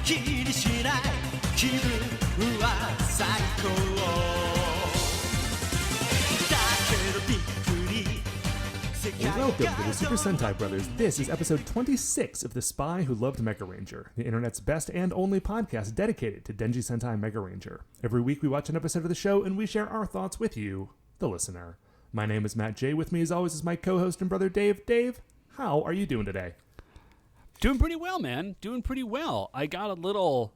きりしない気分は最高だけどびっくり Welcome to the Super Sentai Brothers. This is episode 26 of The Spy Who Loved Megaranger, the internet's best and only podcast dedicated to Denji Sentai Megaranger. Every week we watch an episode of the show and we share our thoughts with you, the listener. My name is Matt J. With me as always is my co-host and brother Dave. Dave, how are you doing today? Doing pretty well, man. Doing pretty well. I got a little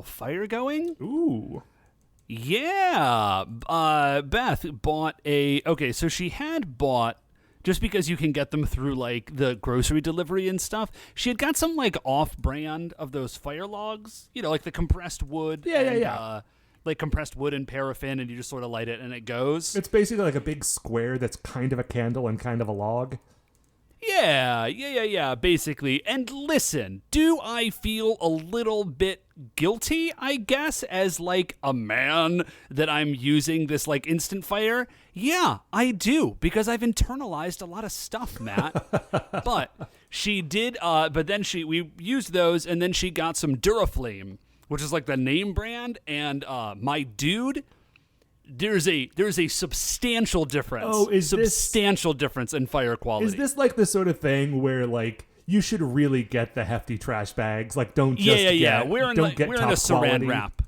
fire going. Ooh. Yeah. Beth bought so she had bought, just because you can get them through like the grocery delivery and stuff, she had got some like off-brand of those fire logs, you know, like the compressed wood. Yeah. Like compressed wood and paraffin, and you just sort of light it and it goes. It's basically like a big square that's kind of a candle and kind of a log. Yeah, basically. And listen, do I feel a little bit guilty, I guess, as like a man that I'm using this like instant fire? Yeah, I do, because I've internalized a lot of stuff, Matt. But she did, we used those, and then she got some Duraflame, which is like the name brand, and my dude, there's a substantial difference. Oh, difference in fire quality. Is this like the sort of thing where like you should really get the hefty trash bags? Like, don't just get We're in a saran quality. wrap.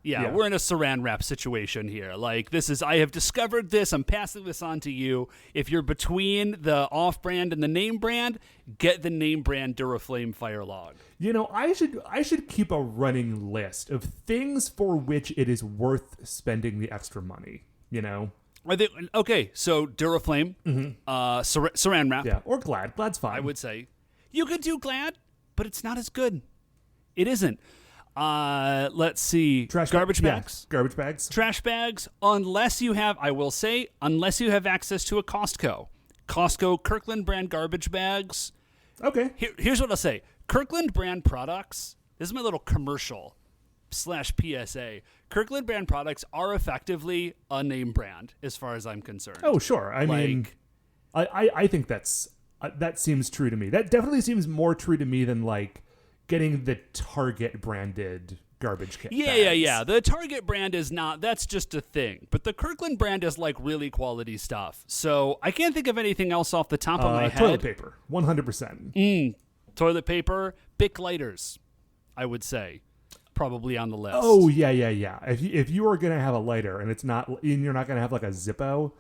Yeah, we're in a saran wrap situation here. Like, I have discovered this. I'm passing this on to you. If you're between the off-brand and the name brand, get the name brand Duraflame Fire Log. You know, I should keep a running list of things for which it is worth spending the extra money. You know. Okay, so Duraflame, saran wrap. Yeah, or Glad. Glad's fine. I would say you could do Glad, but it's not as good. It isn't. Let's see. Garbage bags. Yeah, garbage bags. Trash bags, unless you have access to a Costco. Costco Kirkland brand garbage bags. Okay. Here's what I'll say. Kirkland brand products, this is my little commercial / PSA. Kirkland brand products are effectively a name brand as far as I'm concerned. Oh, sure. I mean, I think that seems true to me. That definitely seems more true to me than like getting the Target branded garbage bags. Yeah. The Target brand is not, that's just a thing. But the Kirkland brand is like really quality stuff. So I can't think of anything else off the top of my head. Toilet paper, 100%. Toilet paper, Bic lighters, I would say, probably on the list. Oh, yeah. If you are going to have a lighter and you're not going to have like a Zippo,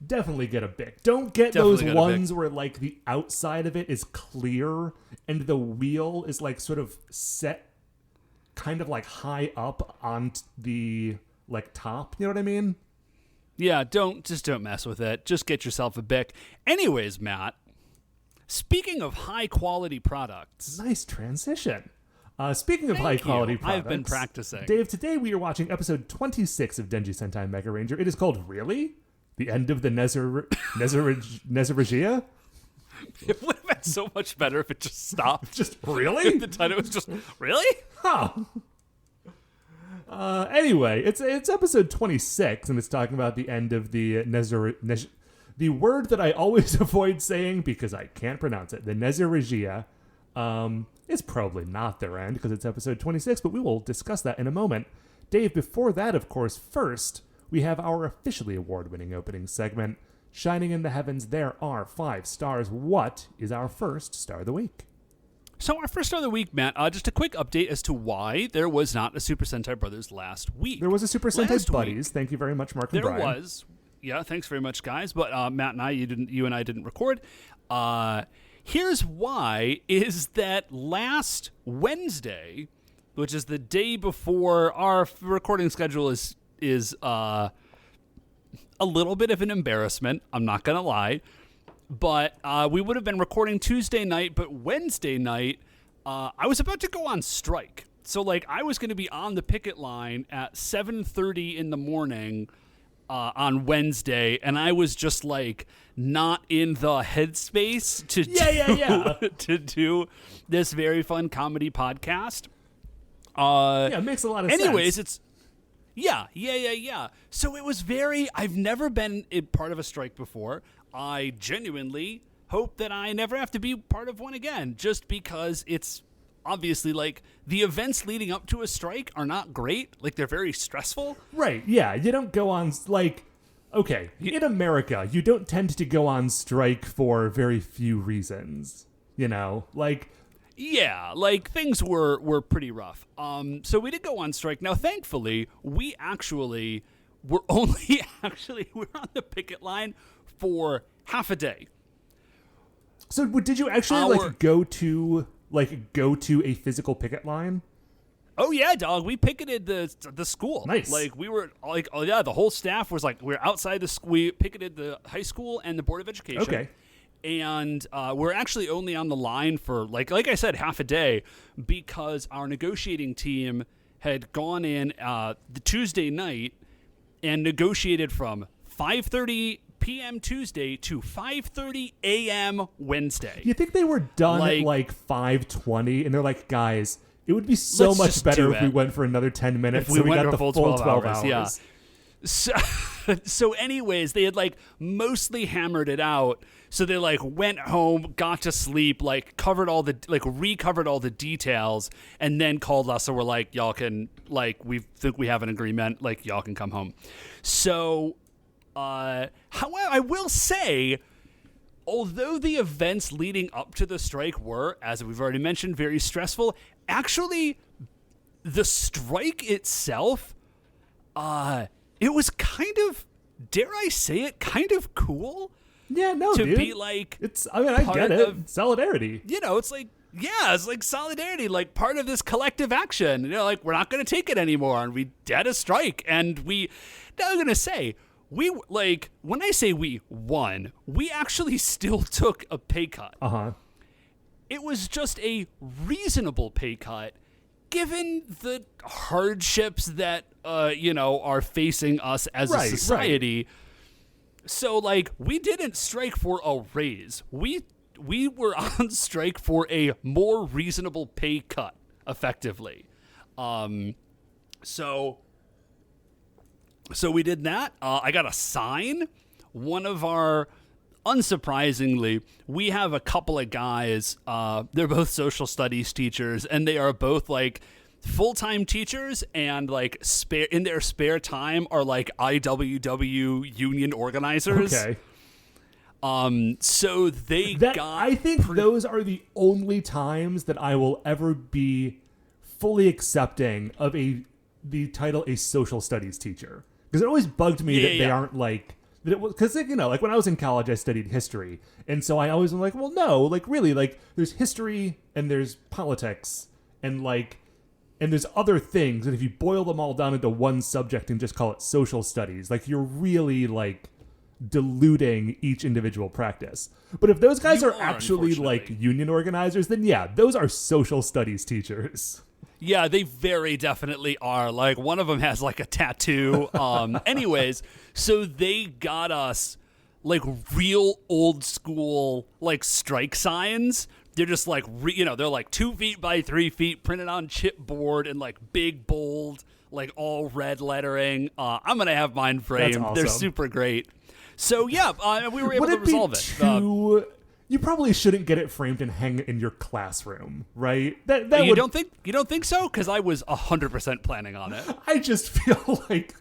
definitely get a Bic. Don't get those ones where like the outside of it is clear and the wheel is like sort of set kind of like high up on the like top. You know what I mean? Yeah, don't mess with it. Just get yourself a Bic. Anyways, Matt, speaking of high quality products. Nice transition. Speaking of high quality products, I've been practicing. Dave, today we are watching episode 26 of Denji Sentai Megaranger. It is called Really? The end of the Nezirejia? It would have been so much better if it just stopped. Just really? The title was just, really? Huh. Anyway, it's episode 26, and it's talking about the end of the the word that I always avoid saying because I can't pronounce it. The Nezirejia. It's probably not their end because it's episode 26, but we will discuss that in a moment. Dave, before that, of course, first, we have our officially award-winning opening segment. Shining in the heavens, there are 5 stars. What is our first star of the week? So our first star of the week, Matt, just a quick update as to why there was not a Super Sentai Brothers last week. There was a Super Sentai Buddies. Thank you very much, Mark and Brian. There was. Yeah, thanks very much, guys. But Matt and you and I didn't record. Here's why, is that last Wednesday, which is the day before our recording schedule is a little bit of an embarrassment, I'm not going to lie, but we would have been recording Tuesday night, but Wednesday night, I was about to go on strike. So, like, I was going to be on the picket line at 7:30 in the morning on Wednesday, and I was just, like, not in the headspace to do this very fun comedy podcast. It makes a lot of sense. Anyways, it's... Yeah. So it was I've never been part of a strike before. I genuinely hope that I never have to be part of one again, just because it's obviously, like, the events leading up to a strike are not great. Like, they're very stressful. Right, yeah. You don't go on, like, okay, in America, you don't tend to go on strike for very few reasons, you know? Like... Yeah, like, things were pretty rough. So we did go on strike. Now, thankfully, we actually were only we're on the picket line for half a day. So did you actually go to a physical picket line? Oh yeah, dog. We picketed the school. Nice. Like, we were like, oh yeah, the whole staff was like, we were outside the school. We picketed the high school and the Board of Education. Okay. And we're actually only on the line for like I said, half a day, because our negotiating team had gone in the Tuesday night and negotiated from 5:30 p.m. Tuesday to 5:30 a.m. Wednesday. You think they were done at like 5:20, and they're like, guys, it would be so much better if we went for another 10 minutes. If we went got for the full 12 hours. Yeah. So anyways, they had like mostly hammered it out. So they like went home, got to sleep, like recovered all the details, and then called us. So we're like, y'all can, like, we think we have an agreement, like, y'all can come home. So, however, I will say, although the events leading up to the strike were, as we've already mentioned, very stressful, actually the strike itself, it was kind of, dare I say it, kind of cool. Yeah, no, to dude. be like, I get it. Solidarity. You know, it's like, yeah, it's like solidarity, like part of this collective action. You know, like, we're not going to take it anymore, and we had a strike, and now I'm going to say, like, when I say we won, we actually still took a pay cut. Uh-huh. It was just a reasonable pay cut, given the hardships that, are facing us as a society. Right. So, like, we didn't strike for a raise. We were on strike for a more reasonable pay cut, effectively. So we did that. I got a sign. One of our, unsurprisingly, we have a couple of guys. They're both social studies teachers, and they are both, like, full-time teachers, and like in their spare time are like IWW union organizers. Okay. So I think those are the only times that I will ever be fully accepting of the title a social studies teacher, because it always bugged me that they aren't like that. It was because, you know, like when I was in college I studied history, and so I always was like, well, no, like really, like there's history and there's politics and like. And there's other things, and if you boil them all down into one subject and just call it social studies, like, you're really, like, diluting each individual practice. But if those guys are actually, like, union organizers, then yeah, those are social studies teachers. Yeah, they very definitely are. Like, one of them has, like, a tattoo. Anyways, so they got us, like, real old school, like, strike signs. They're just like, they're like 2 feet by 3 feet, printed on chipboard and like big, bold, like all red lettering. I'm going to have mine framed. Awesome. They're super great. So, yeah, we were able to resolve it. You probably shouldn't get it framed and hang it in your classroom, right? You don't think so? Because I was 100% planning on it. I just feel like,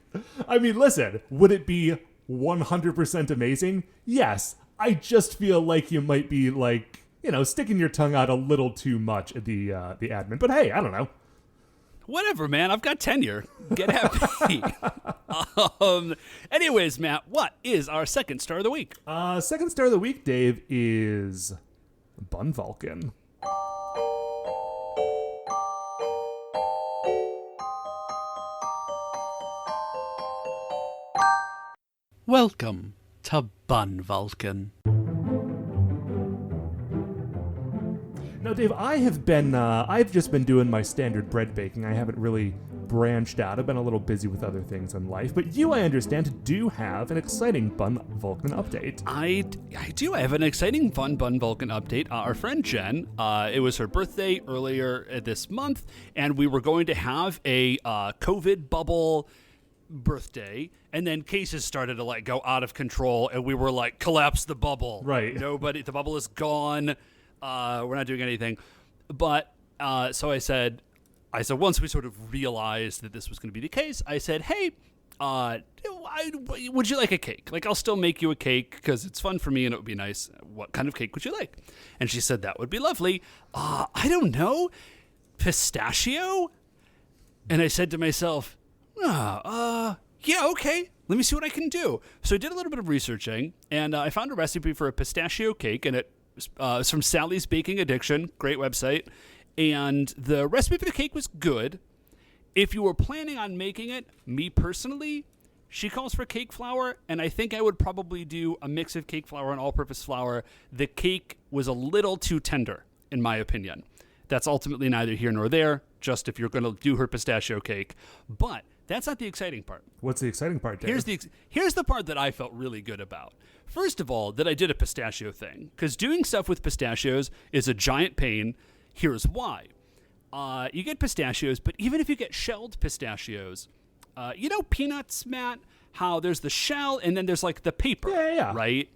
I mean, listen, would it be 100% amazing? Yes. I just feel like you might be like, you know, sticking your tongue out a little too much at the admin. But hey, I don't know. Whatever, man. I've got tenure. Get happy. Anyways, Matt, what is our second star of the week? Second star of the week, Dave, is Bun Vulcan. Welcome to Bun Vulcan. Now, Dave, I've just been doing my standard bread baking. I haven't really branched out. I've been a little busy with other things in life. But you, I understand, do have an exciting Bun Vulcan update. I do. I have an exciting fun Bun Vulcan update. Our friend Jen, it was her birthday earlier this month, and we were going to have a COVID bubble birthday, and then cases started to like go out of control, and we were like, collapse the bubble. Right. The bubble is gone. We're not doing anything. But So I said, once we sort of realized that this was going to be the case, I said, hey, would you like a cake? Like, I'll still make you a cake because it's fun for me and it would be nice. What kind of cake would you like? And she said, that would be lovely. I don't know. Pistachio? And I said to myself, yeah, okay. Let me see what I can do. So I did a little bit of researching, and I found a recipe for a pistachio cake, and it's from Sally's Baking Addiction. Great website. And the recipe for the cake was good. If you were planning on making it, me personally, she calls for cake flour, and I think I would probably do a mix of cake flour and all-purpose flour. The cake was a little too tender, in my opinion. That's ultimately neither here nor there, just if you're going to do her pistachio cake. But that's not the exciting part. What's the exciting part, Dave? Here's the part that I felt really good about. First of all, that I did a pistachio thing, because doing stuff with pistachios is a giant pain. Here's why. You get pistachios, but even if you get shelled pistachios, you know peanuts, Matt? How there's the shell and then there's like the paper, yeah. Right?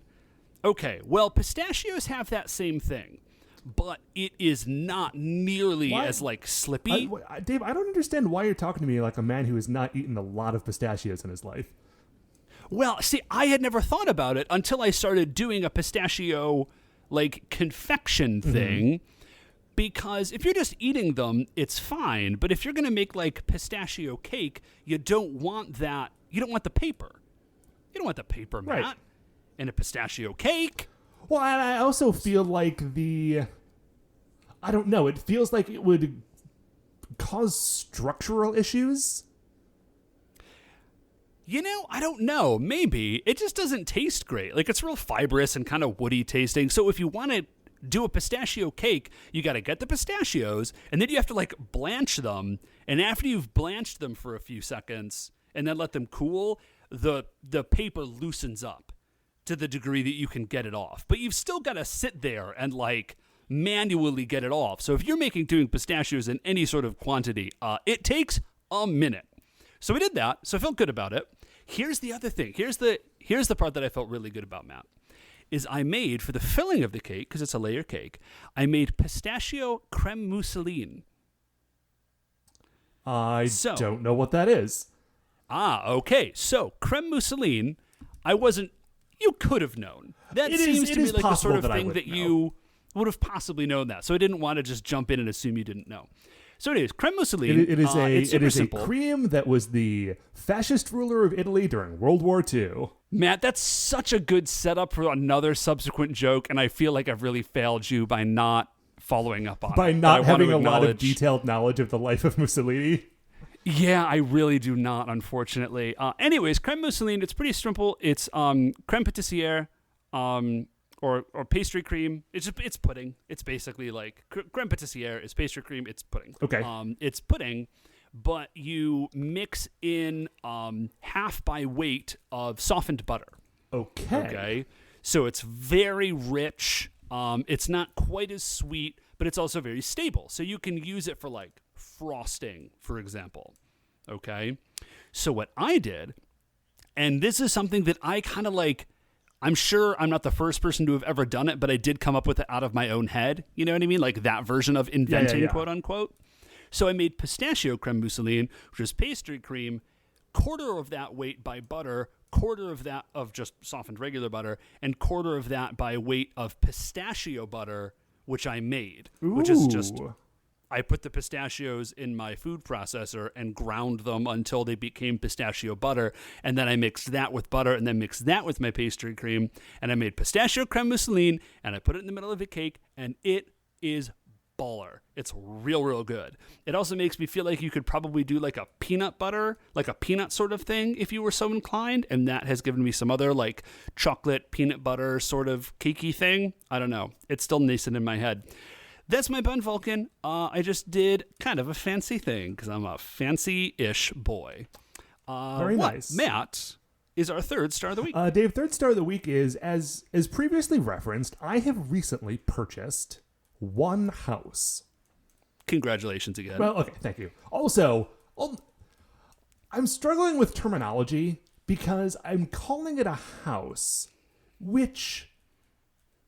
Okay, well, pistachios have that same thing, but it is not nearly as like slippy. Dave, I don't understand why you're talking to me like a man who has not eaten a lot of pistachios in his life. Well, see, I had never thought about it until I started doing a pistachio like confection thing. Because if you're just eating them, it's fine. But if you're going to make like pistachio cake, you don't want that. You don't want the paper. You don't want the paper, Matt. Right. In a pistachio cake. Well, I also feel like I don't know. It feels like it would cause structural issues. You know, I don't know. Maybe. It just doesn't taste great. Like, it's real fibrous and kind of woody tasting. So if you want to do a pistachio cake, you got to get the pistachios, and then you have to, like, blanch them. And after you've blanched them for a few seconds and then let them cool, the paper loosens up to the degree that you can get it off. But you've still got to sit there and, like, manually get it off. So if you're doing pistachios in any sort of quantity, it takes a minute. So we did that. So I felt good about it. Here's the other thing. Here's the part that I felt really good about, Matt, is I made, for the filling of the cake, because it's a layer cake, I made pistachio creme mousseline. I don't know what that is. Okay. So creme mousseline, you could have known. That seems to be like the sort of thing that you would have possibly known that. So I didn't want to just jump in and assume you didn't know. So anyways, creme mousseline. It is a cream that was the fascist ruler of Italy during World War II. Matt, that's such a good setup for another subsequent joke, and I feel like I've really failed you by not following up on it. By not having a lot of detailed knowledge of the life of Mussolini. Yeah, I really do not, unfortunately. Anyways, creme mousseline, it's pretty simple. It's creme pâtissière, or pastry cream. It's pudding. It's basically like creme pâtissière is pastry cream. It's pudding. Okay. It's pudding, but you mix in half by weight of softened butter. Okay. So it's very rich. It's not quite as sweet, but it's also very stable. So you can use it for like frosting, for example. Okay. So what I did, and this is something that I kind of like, I'm sure I'm not the first person to have ever done it, but I did come up with it out of my own head. You know what I mean? Like that version of inventing, quote unquote. So I made pistachio creme mousseline, which is pastry cream, quarter of that weight by butter, quarter of that of just softened regular butter, and quarter of that by weight of pistachio butter, which I made. Ooh. Which is just, I put the pistachios in my food processor and ground them until they became pistachio butter, and then I mixed that with butter and then mixed that with my pastry cream, and I made pistachio creme mousseline, and I put it in the middle of a cake, and it is baller. It's real, real good. It also makes me feel like you could probably do like a peanut butter, like a peanut sort of thing if you were so inclined, and that has given me some other like chocolate peanut butter sort of cakey thing. I don't know. It's still nascent in my head. That's my bun, Vulcan. I just did kind of a fancy thing because I'm a fancy-ish boy. Very nice. Matt is our third star of the week. Dave, third star of the week is, as previously referenced, I have recently purchased one house. Congratulations again. Well, okay, thank you. Also, I'm struggling with terminology because I'm calling it a house, which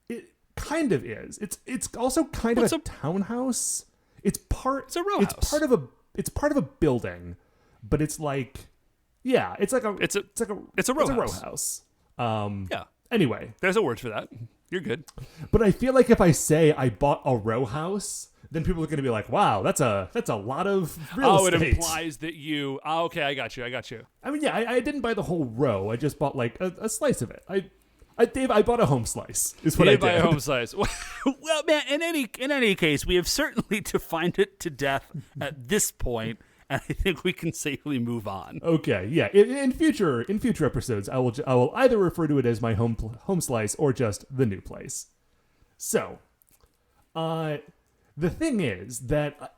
it kind of is. It's also kind of a townhouse. It's a row house. It's part of a building, but it's like, yeah, it's a row house. Yeah. Anyway, there's a word for that. You're good. But I feel like if I say I bought a row house, then people are going to be like, "Wow, that's a lot of real estate." Oh, it implies that you. Oh, okay, I got you. I mean, yeah, I didn't buy the whole row. I just bought like a slice of it. Dave, I bought a home slice. Is what I did. Buy a home slice. Well, man, in any case, we have certainly defined it to death at this point, and I think we can safely move on. Okay, yeah. In future episodes, I will either refer to it as my home slice or just the new place. So, the thing is that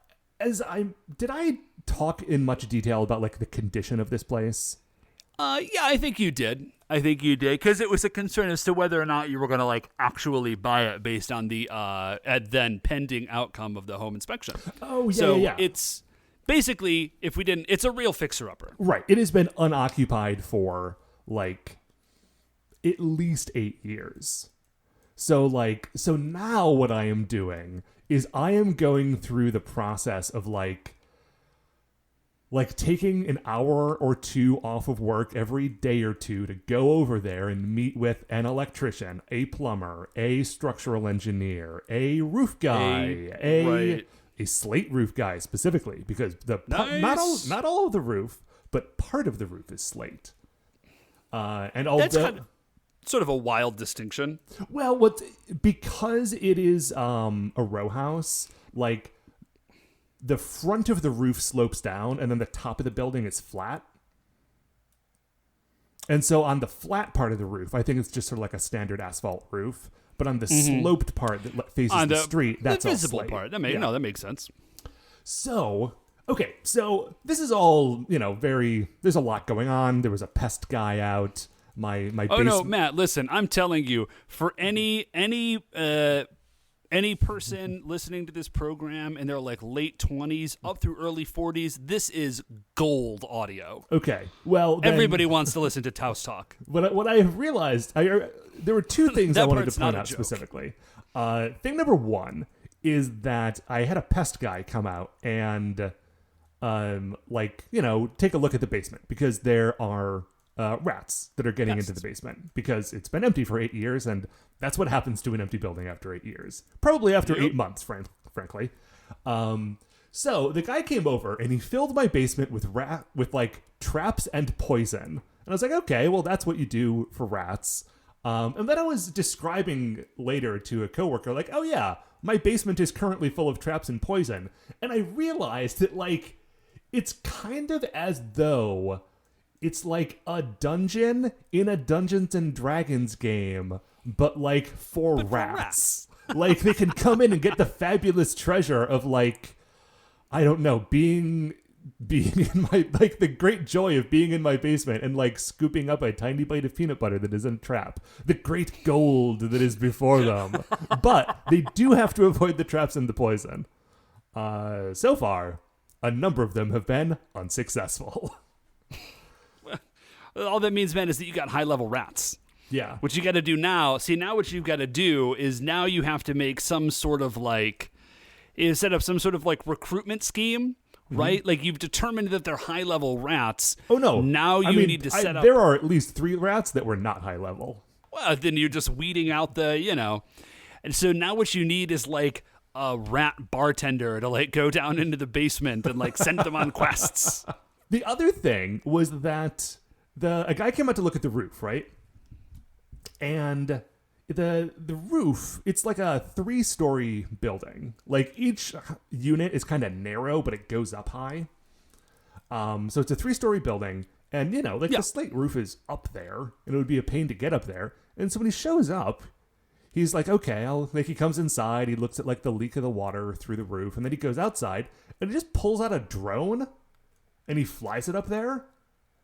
did I talk in much detail about like the condition of this place? Yeah, I think you did. Because it was a concern as to whether or not you were going to like actually buy it based on the then pending outcome of the home inspection. Oh, yeah, so yeah. It's basically, if we didn't, it's a real fixer-upper. Right. It has been unoccupied for like at least 8 years. So now what I am doing is I am going through the process of like taking an hour or two off of work every day or two to go over there and meet with an electrician, a plumber, a structural engineer, a roof guy, a slate roof guy specifically, because not all of the roof, but part of the roof is slate. And all that's kind of sort of a wild distinction. Well, because it is a row house, like the front of the roof slopes down and then the top of the building is flat. And so on the flat part of the roof, I think it's just sort of like a standard asphalt roof. But on the sloped part that faces the street, that's the all visible slate. part. That makes sense. So, okay, so this is all, there's a lot going on. There was a pest guy out. My Oh no, Matt, listen, I'm telling you, for any person listening to this program in their like late 20s up through early 40s, this is gold audio. Okay, well, then, everybody wants to listen to Taos talk. What I have realized, there were two things I wanted to point out specifically. Thing number one is that I had a pest guy come out and take a look at the basement, because there are rats that are getting into the basement, because it's been empty for 8 years, and that's what happens to an empty building after 8 years. Probably after 8 months, frankly. So the guy came over and he filled my basement with like traps and poison. And I was like, okay, well, that's what you do for rats. And then I was describing later to a coworker, like, oh yeah, my basement is currently full of traps and poison. And I realized that like it's kind of as though it's like a dungeon in a Dungeons and Dragons game, but like for rats. Like they can come in and get the fabulous treasure of like, I don't know, being in my, like the great joy of being in my basement and like scooping up a tiny bite of peanut butter that is in a trap. The great gold that is before them. But they do have to avoid the traps and the poison. So far, a number of them have been unsuccessful. All that means, man, is that you got high-level rats. Yeah. What you got to do now, now what you've got to do is now you have to make some sort of like, set up some sort of like recruitment scheme, right? Like you've determined that they're high-level rats. Oh, no. Now you need to set up. There are at least 3 rats that were not high-level. Well, then you're just weeding out the, And so now what you need is like a rat bartender to like go down into the basement and like send them on quests. The other thing was that a guy came out to look at the roof, right? And the roof, it's like a 3-story building. Like each unit is kind of narrow, but it goes up high. So it's a 3-story building, and the slate roof is up there, and it would be a pain to get up there. And so when he shows up, he's like, okay, he comes inside, he looks at like the leak of the water through the roof, and then he goes outside and he just pulls out a drone and he flies it up there.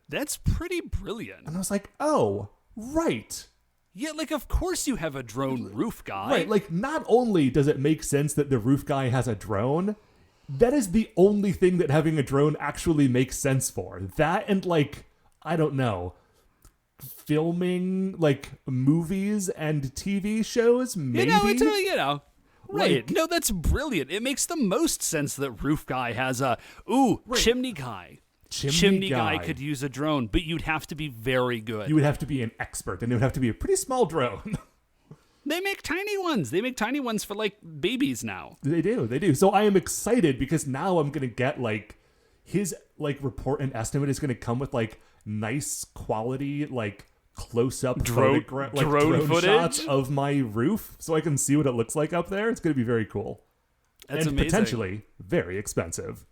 That's pretty brilliant. And I was like, oh, right. Yeah, like, of course you have a drone roof guy. Right, like, not only does it make sense that the roof guy has a drone, that is the only thing that having a drone actually makes sense for. That and, like, I don't know, filming, like, movies and TV shows, maybe? Right. No, that's brilliant. It makes the most sense that Roof Guy has a, Chimney Guy. Chimney Guy could use a drone, but you'd have to be very good. You would have to be an expert, and it would have to be a pretty small drone. They make tiny ones. They make tiny ones for, like, babies now. They do. So I am excited because now I'm going to get, like, his, like, report and estimate is going to come with, like, nice quality, like, close-up drone footage shots of my roof so I can see what it looks like up there. It's going to be very cool. That's and amazing. Potentially very expensive.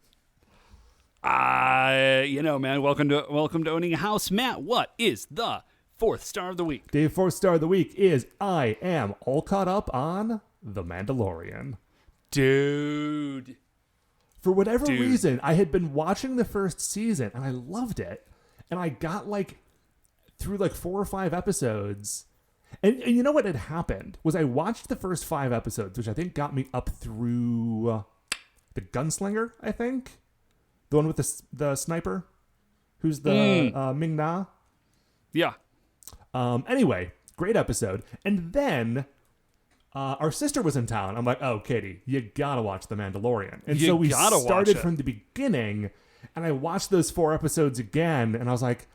Man, welcome to owning a house. Matt, what is the 4th star of the week? The 4th star of the week is I am all caught up on The Mandalorian. Dude. For whatever reason, I had been watching the first season and I loved it. And I got like through like 4 or 5 episodes. And you know what had happened was I watched the first 5 episodes, which I think got me up through the Gunslinger, I think. The one with the sniper, who's the Ming Na. Yeah. Anyway, great episode. And then our sister was in town. I'm like, oh, Katie, you gotta watch The Mandalorian. And so we started from the beginning, and I watched those 4 episodes again, and I was like,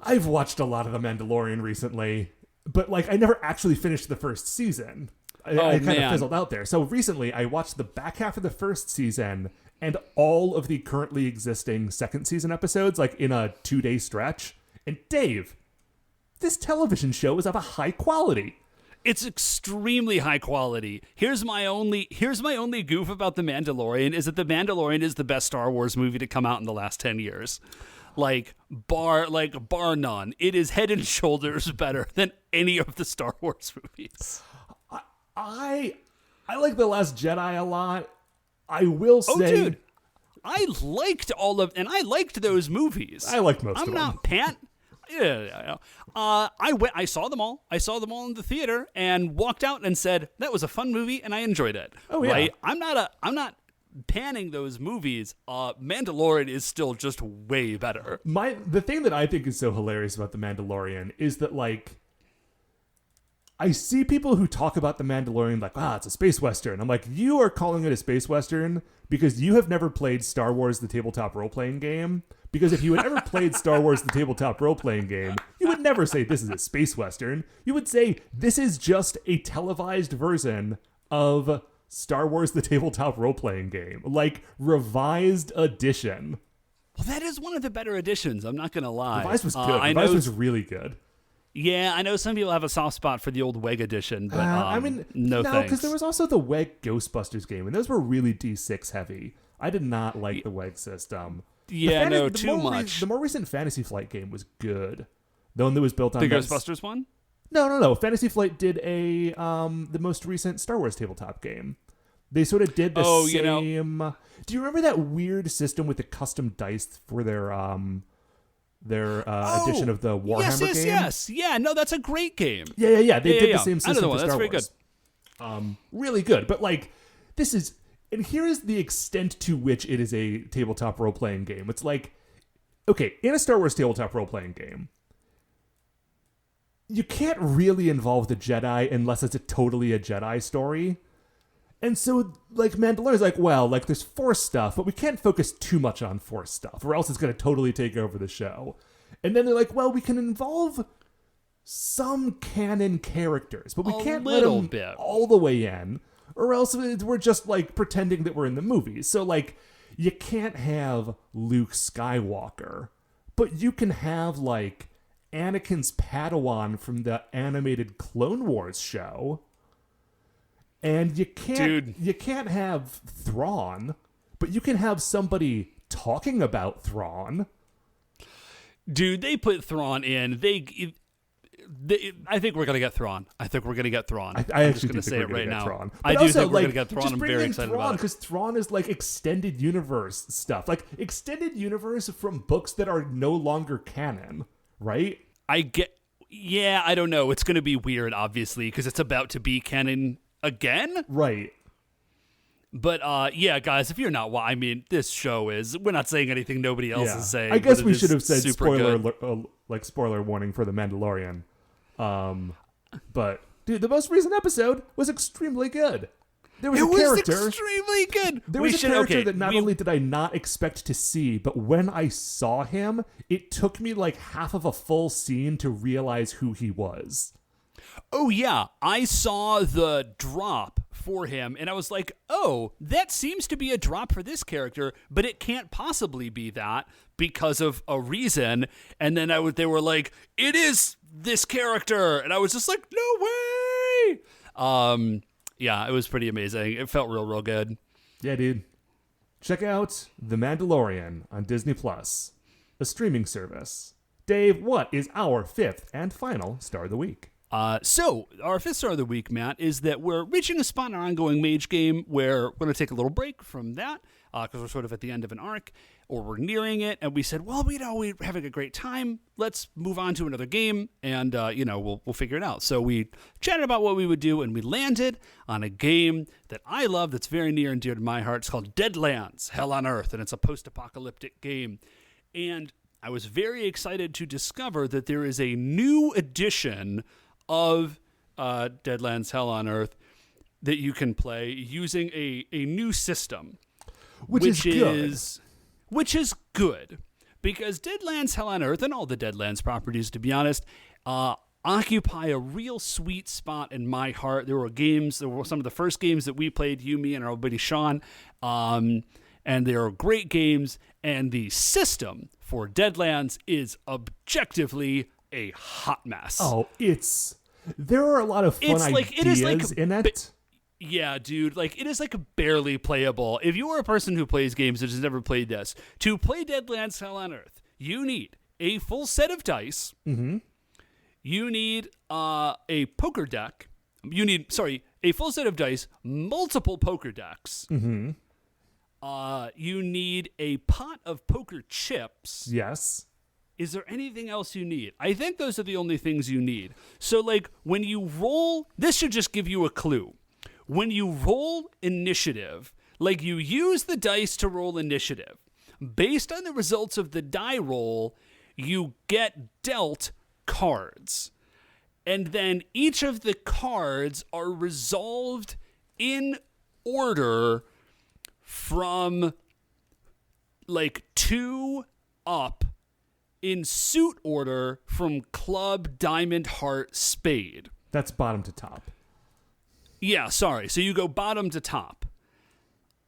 I've watched a lot of The Mandalorian recently, but like I never actually finished the first season. I kind of fizzled out there. So recently, I watched the back half of the first season and all of the currently existing second season episodes, like in a 2-day stretch. And Dave, this television show is of a high quality. It's extremely high quality. Here's my only goof about The Mandalorian is that The Mandalorian is the best Star Wars movie to come out in the last 10 years. Bar none. It is head and shoulders better than any of the Star Wars movies. I like The Last Jedi a lot. I will say... Oh, dude. I liked those movies. I liked most of them. I'm not pant... Yeah. I saw them all. I saw them all in the theater and walked out and said, that was a fun movie and I enjoyed it. Oh, yeah. Right? I'm not panning those movies. Mandalorian is still just way better. The thing that I think is so hilarious about The Mandalorian is that, like, I see people who talk about The Mandalorian like, it's a space western. I'm like, you are calling it a space western because you have never played Star Wars the tabletop role-playing game. Because if you had ever played Star Wars the tabletop role-playing game, you would never say this is a space western. You would say this is just a televised version of Star Wars the tabletop role-playing game. Like, revised edition. Well, that is one of the better editions. I'm not going to lie. Revised was good. Revised was really good. Yeah, I know some people have a soft spot for the old WEG edition, but no thanks. Because there was also the WEG Ghostbusters game, and those were really D6 heavy. I did not like the WEG system. Yeah, too much. The more recent Fantasy Flight game was good. The one that was built on the Ghostbusters one? No. Fantasy Flight did the most recent Star Wars tabletop game. They sort of did the same. Do you remember that weird system with the custom dice for their edition of the Warhammer game? Yes. Yeah, no, that's a great game. Yeah. They did the same system for Star That's Wars. Very good. Really good. But like, this is, and here is the extent to which it is a tabletop role-playing game. It's like, okay, in a Star Wars tabletop role-playing game, you can't really involve the Jedi unless it's totally a Jedi story. And so, like, Mandalorian's like, well, like, there's Force stuff, but we can't focus too much on Force stuff, or else it's going to totally take over the show. And then they're like, well, we can involve some canon characters, but we can't let them all the way in, or else we're just, like, pretending that we're in the movies. So, like, you can't have Luke Skywalker, but you can have, like, Anakin's Padawan from the animated Clone Wars show. And you can't have Thrawn, but you can have somebody talking about Thrawn. Dude, they put Thrawn in. I think we're gonna get Thrawn. I think we're gonna get Thrawn. I'm just gonna say it right now. Thrawn. I do think we're gonna get Thrawn. I'm very excited about it because Thrawn is like extended universe stuff, like extended universe from books that are no longer canon, right? Yeah, I don't know. It's gonna be weird, obviously, because it's about to be canon. Again? Right. But, yeah, guys, if you're not... I mean, this show is... We're not saying anything nobody else is saying. I guess we should have said spoiler warning for The Mandalorian. But, dude, the most recent episode was extremely good. There was it a was character. extremely good. There was a character that not only did I not expect to see, but when I saw him, it took me like half of a full scene to realize who he was. Oh, yeah. I saw the drop for him, and I was like, oh, that seems to be a drop for this character, but it can't possibly be that because of a reason. And then they were like, it is this character. And I was just like, no way. Yeah, it was pretty amazing. It felt real good. Yeah, dude. Check out The Mandalorian on Disney Plus, a streaming service. Dave, what is our fifth and final star of the week? So, our fifth star of the week, Matt, is that we're reaching a spot in our ongoing Mage game where we're going to take a little break from that because we're sort of at the end of an arc, or we're nearing it, and we said, well, we're having a great time. Let's move on to another game, and, we'll figure it out. So we chatted about what we would do, and we landed on a game that I love that's very near and dear to my heart. It's called Deadlands, Hell on Earth, and it's a post-apocalyptic game. And I was very excited to discover that there is a new edition of Deadlands Hell on Earth that you can play using a new system. Which is good. Because Deadlands Hell on Earth and all the Deadlands properties, to be honest, occupy a real sweet spot in my heart. There were some of the first games that we played, you, me, and our buddy Sean, and they are great games, and the system for Deadlands is objectively a hot mess. Oh, there are a lot of fun ideas in it. Yeah, dude, it is barely playable. If you are a person who plays games that has never played this, to play Deadlands Hell on Earth, you need a full set of dice. Mm-hmm. You need a poker deck. You need, a full set of dice, multiple poker decks. Mm-hmm. You need a pot of poker chips. Yes. Is there anything else you need? I think those are the only things you need. So, when you roll, this should just give you a clue. When you roll initiative, you use the dice to roll initiative. Based on the results of the die roll, you get dealt cards. And then each of the cards are resolved in order from 2 up in suit order from club, diamond, heart, spade. That's bottom to top. Yeah, sorry. So you go bottom to top.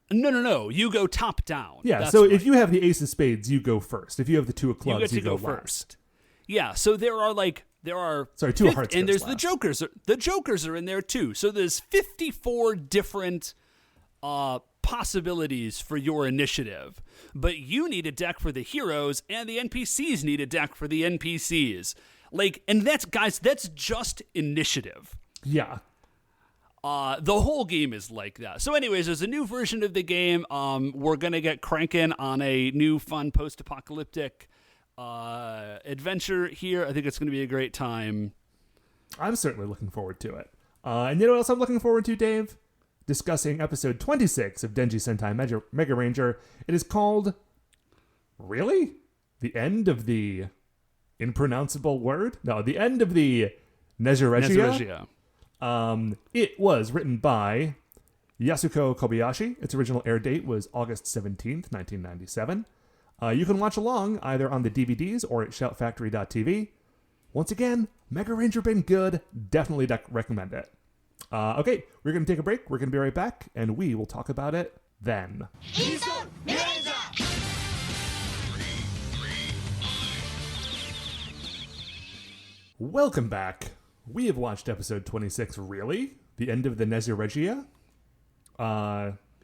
No. You go top down. Yeah, That's so right. if you have the ace of spades, you go first. If you have the two of clubs, you go first. last. Yeah, so there are two of hearts and there's goes the last. jokers. The jokers are in there too. So there's 54 different possibilities for your initiative. But you need a deck for the heroes, and the NPCs need a deck for the NPCs. And that's just initiative. Yeah. The whole game is like that. So anyways, there's a new version of the game. We're going to get cranking on a new fun post-apocalyptic adventure here. I think it's going to be a great time. I'm certainly looking forward to it. And you know what else I'm looking forward to, Dave? Discussing episode 26 of Denji Sentai Megaranger. It is called, really? The end of the impronounceable word? No, the end of the Nezirejia. It was written by Yasuko Kobayashi. Its original air date was August 17th, 1997. You can watch along either on the DVDs or at shoutfactory.tv. Once again, Megaranger been good. Definitely recommend it. Okay, we're going to take a break. We're going to be right back, and we will talk about it then. Welcome back. We have watched episode 26, really? The end of the Nezirejia?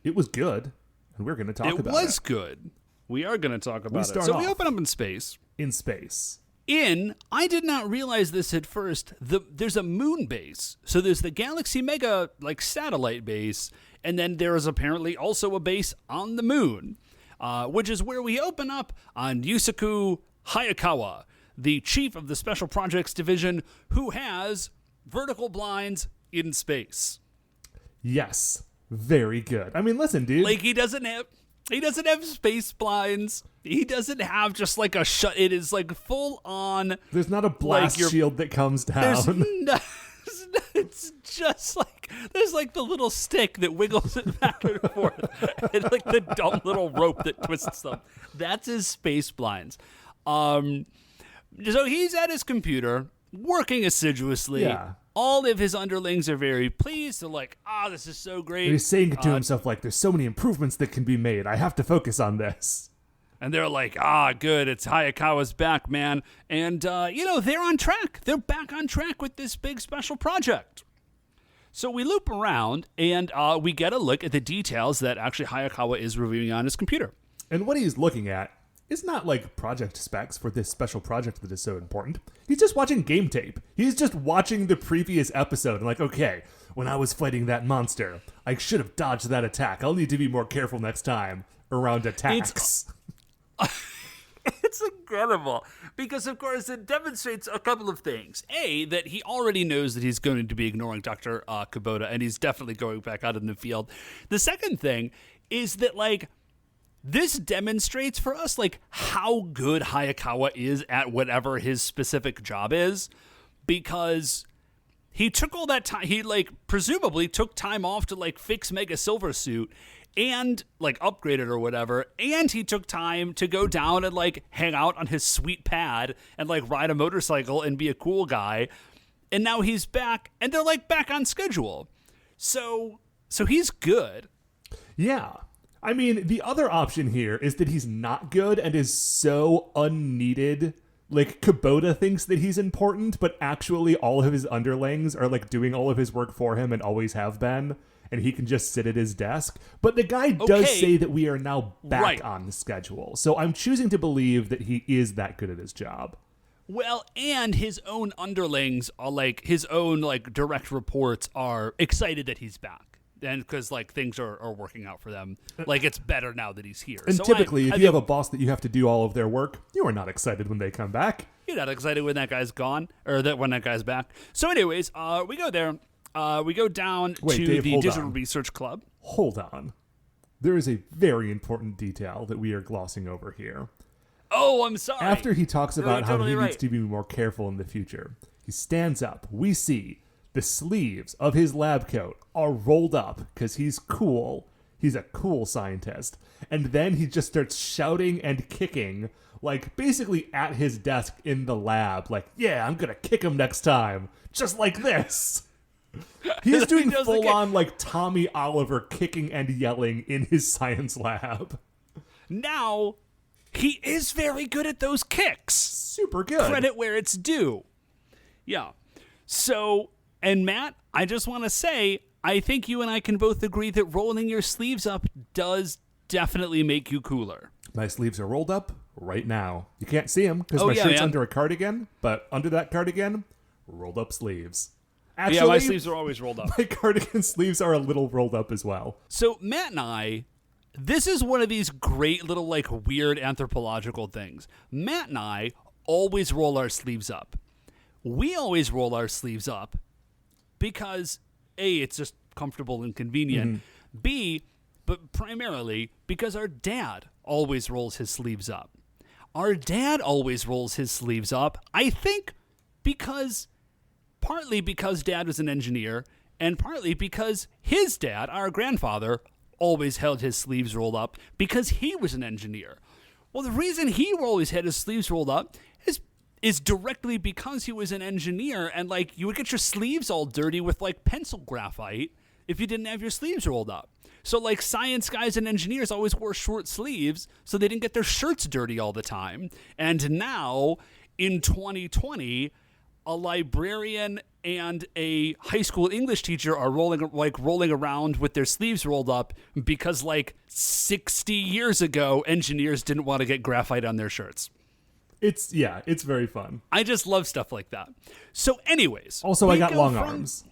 It was good, and we're going to talk about it. It was good. We are going to talk about it. We open up in space. In space. I did not realize this at first, there's a moon base. So there's the Galaxy Mega, satellite base, and then there is apparently also a base on the moon, which is where we open up on Yusaku Hayakawa, the chief of the Special Projects Division, who has vertical blinds in space. Yes. Very good. I mean, listen, dude. He doesn't have space blinds. He doesn't have just a shut. It is It's just like there's like the little stick that wiggles it back and forth, and like the dumb little rope that twists them. That's his space blinds. So he's at his computer working assiduously. Yeah. All of his underlings are very pleased. They're like, this is so great. And he's saying to himself, like, there's so many improvements that can be made. I have to focus on this. And they're like, good, it's Hayakawa's back, man. And, they're on track. They're back on track with this big special project. So we loop around, and we get a look at the details that actually Hayakawa is reviewing on his computer. And what he's looking at is not like project specs for this special project that is so important. He's just watching game tape. He's just watching the previous episode and like, okay, when I was fighting that monster, I should have dodged that attack. I'll need to be more careful next time around attacks. It's incredible because, of course, it demonstrates a couple of things. A, that he already knows that he's going to be ignoring Dr. Kubota, and he's definitely going back out in the field. The second thing is that, like, this demonstrates for us, like, how good Hayakawa is at whatever his specific job is, because he took all that time. He, like, presumably took time off to, like, fix Mega Silver Suit and, like, upgrade it or whatever, and he took time to go down and, like, hang out on his sweet pad and, like, ride a motorcycle and be a cool guy, and now he's back, and they're, like, back on schedule. So he's good. Yeah. I mean, the other option here is that he's not good and is so unneeded. Like, Kubota thinks that he's important, but actually all of his underlings are, like, doing all of his work for him and always have been, and he can just sit at his desk. But the guy does say that we are now back on the schedule. So I'm choosing to believe that he is that good at his job. Well, and his own underlings are, like, his own, like, direct reports are excited that he's back. And because, like, things are working out for them. Like, it's better now that he's here. And so typically, if you have a boss that you have to do all of their work, you are not excited when they come back. You're not excited when that guy's gone, or when that guy's back. So anyways, we go there. We go down to Dave, the Digital Research Club. Hold on. There is a very important detail that we are glossing over here. Oh, I'm sorry. After he talks about how he right. needs to be more careful in the future, he stands up. We see the sleeves of his lab coat are rolled up because he's cool. He's a cool scientist. And then he just starts shouting and kicking, like basically at his desk in the lab. Like, yeah, I'm going to kick him next time. Just like this. He's doing full-on, like, Tommy Oliver kicking and yelling in his science lab. Now, he is very good at those kicks. Super good. Credit where it's due. Yeah. So... And Matt, I just want to say, I think you and I can both agree that rolling your sleeves up does definitely make you cooler. My sleeves are rolled up right now. You can't see them because my shirt's under a cardigan, but under that cardigan, rolled up sleeves. Actually, my sleeves are always rolled up. My cardigan sleeves are a little rolled up as well. So Matt and I, this is one of these great little, like, weird anthropological things. Matt and I always roll our sleeves up. We always roll our sleeves up because, A, it's just comfortable and convenient. Mm-hmm. B, but primarily because our dad always rolls his sleeves up. Our dad always rolls his sleeves up, I think partly because dad was an engineer, and partly because his dad, our grandfather, always held his sleeves rolled up because he was an engineer. Well, the reason he always had his sleeves rolled up is directly because he was an engineer, and, like, you would get your sleeves all dirty with, like, pencil graphite if you didn't have your sleeves rolled up. So, like, science guys and engineers always wore short sleeves so they didn't get their shirts dirty all the time. And now, in 2020, a librarian and a high school English teacher are rolling around with their sleeves rolled up because, like, 60 years ago, engineers didn't want to get graphite on their shirts. It's very fun. I just love stuff like that. So anyways. Also, I got long arms.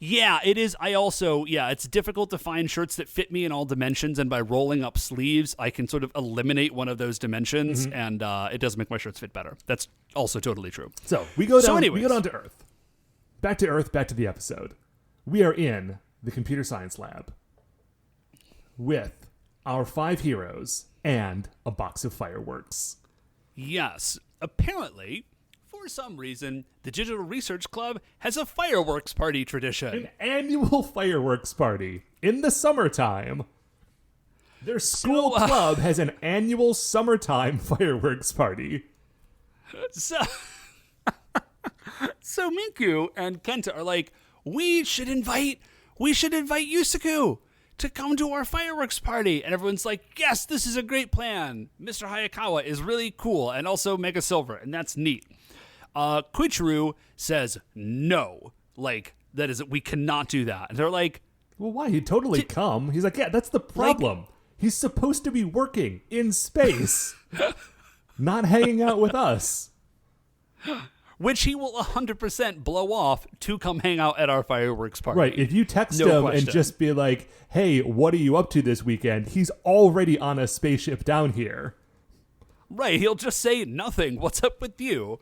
Yeah, it is. It's difficult to find shirts that fit me in all dimensions, and by rolling up sleeves, I can sort of eliminate one of those dimensions, and it does make my shirts fit better. That's also totally true. So we go down to Earth. Back to Earth, back to the episode. We are in the computer science lab with our 5 heroes and a box of fireworks. Yes. Apparently, for some reason, the Digital Research Club has a fireworks party tradition. An annual fireworks party in the summertime. Their school club has an annual summertime fireworks party. So Minku and Kenta are like, we should invite Yusaku to come to our fireworks party. And everyone's like, yes, this is a great plan. Mr. Hayakawa is really cool, and also Mega Silver, and that's neat. Koichiro says no. Like, that is, we cannot do that. And they're like, well, why? He'd totally come. He's like, yeah, that's the problem. He's supposed to be working in space, not hanging out with us. Which he will 100% blow off to come hang out at our fireworks party. Right. If you text him and just be like, hey, what are you up to this weekend? He's already on a spaceship down here. Right. He'll just say nothing. What's up with you?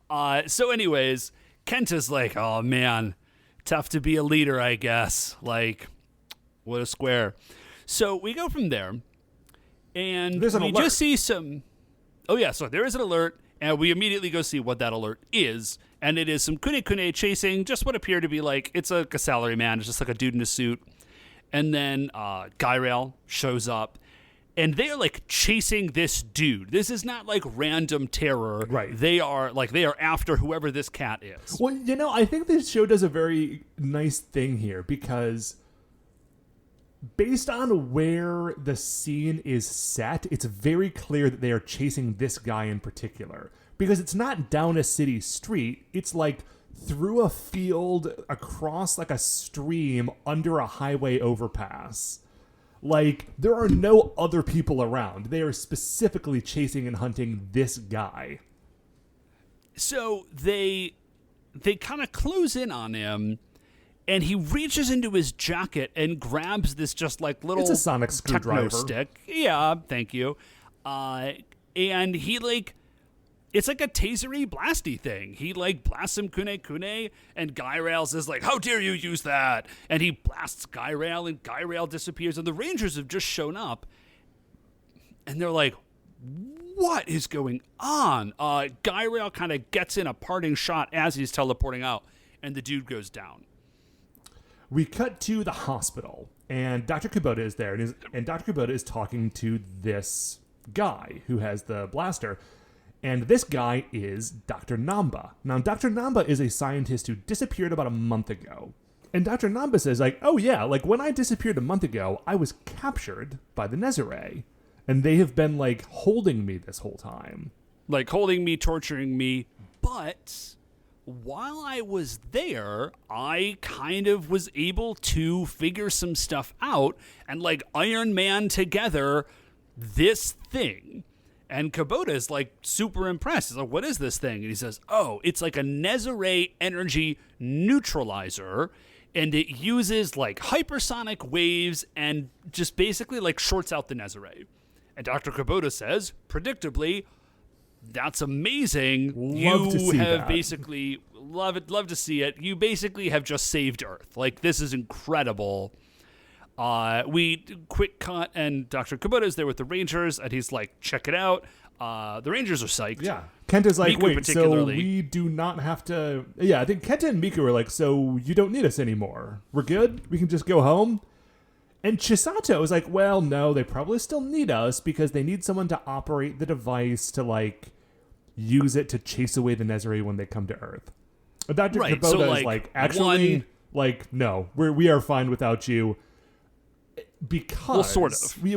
So anyways, Kenta's like, oh, man, tough to be a leader, I guess. Like, what a square. So we go from there, and we just see some... Oh, yeah, so there is an alert. And we immediately go see what that alert is. And it is some kune-kune chasing just what appear to be like, it's a salary man. It's just like a dude in a suit. And then Guirail shows up. And they are like chasing this dude. This is not like random terror. Right. They are after whoever this cat is. Well, I think this show does a very nice thing here because based on where the scene is set, it's very clear that they are chasing this guy in particular. Because it's not down a city street, it's like through a field, across like a stream, under a highway overpass. Like, there are no other people around. They are specifically chasing and hunting this guy. So they kind of close in on him. And he reaches into his jacket and grabs this just like little it's a sonic screwdriver stick. Yeah, thank you. And he like, it's like a tasery blasty thing. He like blasts him kune, and Guirail says like, how dare you use that? And he blasts Guirail, and Guirail disappears. And the Rangers have just shown up, and they're like, what is going on? Guirail kind of gets in a parting shot as he's teleporting out, and the dude goes down. We cut to the hospital, and Dr. Kubota is there, and Dr. Kubota is talking to this guy who has the blaster, and this guy is Dr. Namba. Now, Dr. Namba is a scientist who disappeared about a month ago, and Dr. Namba says, like, oh yeah, like, when I disappeared a month ago, I was captured by the Nezirejia, and they have been, like, holding me this whole time. Like, holding me, torturing me, but... while I was there, I kind of was able to figure some stuff out and like Iron Man together this thing. And Kubota's like super impressed. He's like, what is this thing? And he says, oh, it's like a Nezirejia energy neutralizer. And it uses like hypersonic waves and just basically like shorts out the Nezirejia. And Dr. Kubota says, predictably, that's amazing. Love to see that. Basically love to see it. You basically have just saved Earth. Like, this is incredible. We quick cut, and Dr. Kubota is there with the Rangers, and he's like, check it out. The Rangers are psyched. Yeah. Kenta's like, Miku wait, so we do not have to... Yeah, I think Kenta and Miku are like, so you don't need us anymore. We're good? We can just go home? And Chisato is like, well, no, they probably still need us because they need someone to operate the device to, like, use it to chase away the Nezirejia when they come to Earth. But Dr. Kubota is like, actually, like, no, we are fine without you because... Well, sort of. We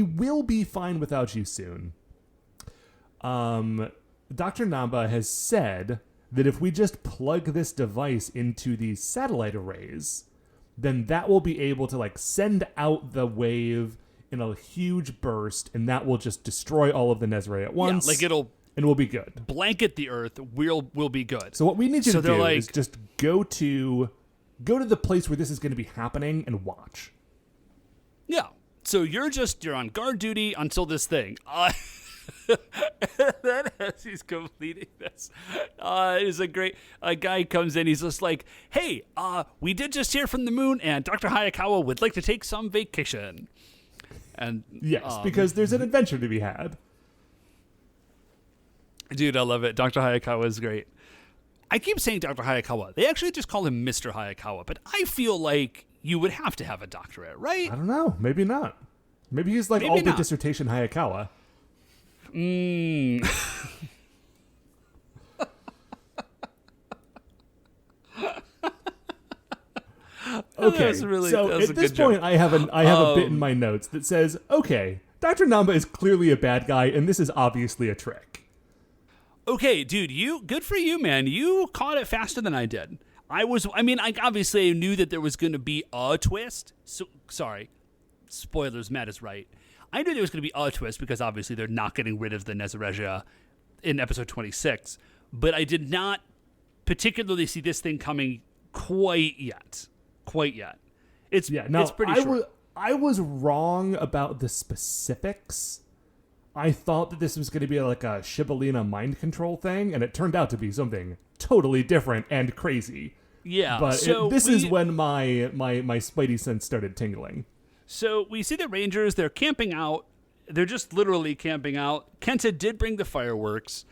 will be fine without you soon. Dr. Namba has said that if we just plug this device into these satellite arrays, then that will be able to, like, send out the wave in a huge burst, and that will just destroy all of the Nezirejia at once. Yeah, like it'll... And we'll be good. Blanket the Earth, we'll be good. So what we need you to do is just go to the place where this is going to be happening and watch. Yeah. So you're on guard duty until this thing. Then as he's completing this, is a guy comes in, he's just like, hey, we did just hear from the moon, and Dr. Hayakawa would like to take some vacation. And yes, because there's an adventure to be had. Dude, I love it. Dr. Hayakawa is great. I keep saying Dr. Hayakawa. They actually just call him Mr. Hayakawa, but I feel like you would have to have a doctorate, right? I don't know. Maybe not. Maybe he's like Maybe all the not. dissertation Hayakawa. Okay, so at this point, I have a bit in my notes that says, okay, Dr. Namba is clearly a bad guy, and this is obviously a trick. Okay, dude, good for you, man. You caught it faster than I did. I obviously knew that there was going to be a twist. So, sorry, spoilers, Matt is right. I knew there was going to be a twist because obviously they're not getting rid of the Nezirejia in episode 26, but I did not particularly see this thing coming quite yet. It's pretty short. I was wrong about the specifics. I thought that this was going to be like a Shibolena mind control thing, and it turned out to be something totally different and crazy. Yeah, but this is when my spidey sense started tingling. So we see the Rangers, they're camping out. They're just literally camping out. Kenta did bring the fireworks.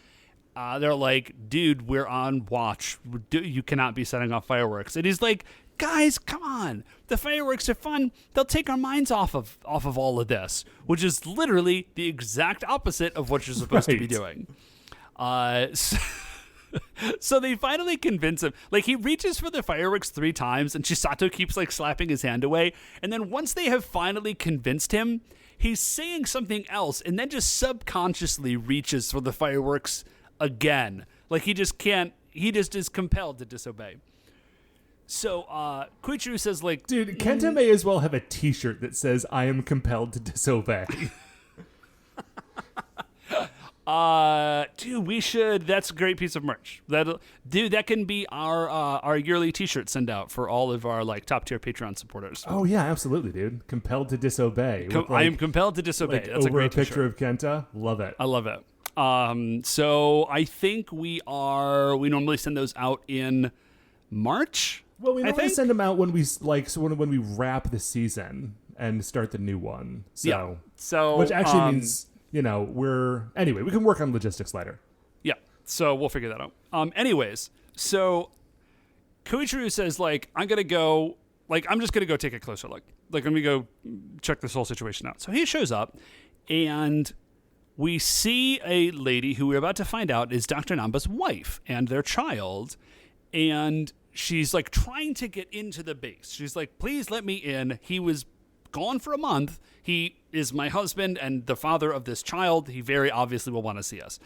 They're like, dude, we're on watch. You cannot be setting off fireworks. And he's like, guys, come on. The fireworks are fun. They'll take our minds off of all of this, which is literally the exact opposite of what you're supposed to be doing. So they finally convince him. Like, he reaches for the fireworks 3 times, and Chisato keeps, like, slapping his hand away. And then once they have finally convinced him, he's saying something else, and then just subconsciously reaches for the fireworks again. Like, he just can't. He just is compelled to disobey. So Koichiro says, like, dude, Kenta may as well have a T-shirt that says "I am compelled to disobey." Dude, we should. That's a great piece of merch. That can be our yearly T-shirt send out for all of our like top tier Patreon supporters. Oh yeah, absolutely, dude. Compelled to disobey. I am compelled to disobey. Like, that's over a great picture t-shirt. of Kenta. Love it. I love it. So I think we normally send those out in March. Well, we normally send them out when we when we wrap the season and start the new one. So which actually means, we can work on logistics later. Yeah. So we'll figure that out. Anyways, so Koichiro says, like, I'm just going to go take a closer look. Like, let me go check this whole situation out. So he shows up, and we see a lady who we're about to find out is Dr. Namba's wife and their child, and she's, like, trying to get into the base. She's like, please let me in. He was gone for a month. He is my husband and the father of this child. He very obviously will want to see us.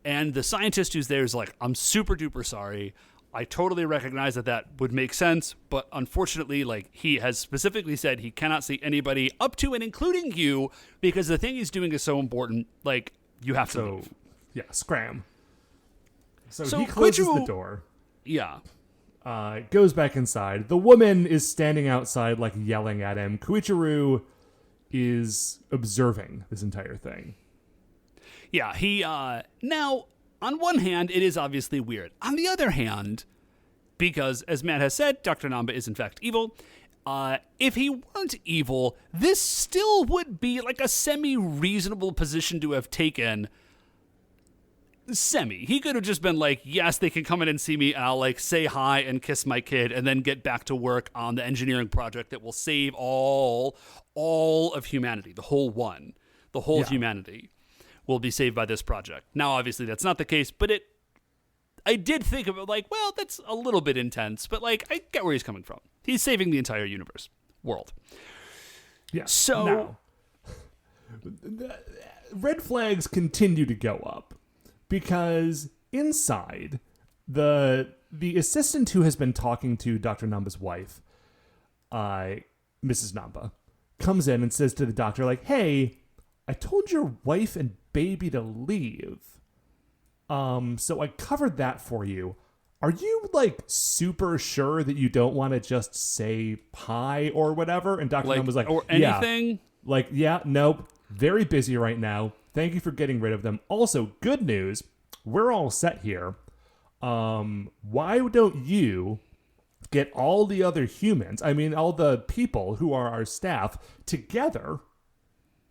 And the scientist who's there is like, I'm super duper sorry. I totally recognize that would make sense, but unfortunately, like, he has specifically said he cannot see anybody up to and including you because the thing he's doing is so important. Like, you have to leave. Yeah, scram. So he closes the door. Yeah. Goes back inside. The woman is standing outside, like, yelling at him. Koichiro is observing this entire thing. Yeah, he, now, on one hand, it is obviously weird. On the other hand, because, as Matt has said, Dr. Namba is in fact evil. If he weren't evil, this still would be, like, a semi-reasonable position to have taken. He could have just been like, yes, they can come in and see me, and I'll, like, say hi and kiss my kid and then get back to work on the engineering project that will save all of humanity, the whole humanity will be saved by this project. Now, obviously, that's not the case, but I did think of it like, well, that's a little bit intense, but, like, I get where he's coming from. He's saving the entire world. Yeah. So now, red flags continue to go up. Because inside, the assistant who has been talking to Dr. Namba's wife, Mrs. Namba, comes in and says to the doctor, like, hey, I told your wife and baby to leave. So I covered that for you. Are you, like, super sure that you don't want to just say hi or whatever? And Dr. Namba's like, or anything? Yeah. Like, yeah, nope. Very busy right now. Thank you for getting rid of them. Also, good news, we're all set here. Why don't you get all the other humans, all the people who are our staff, together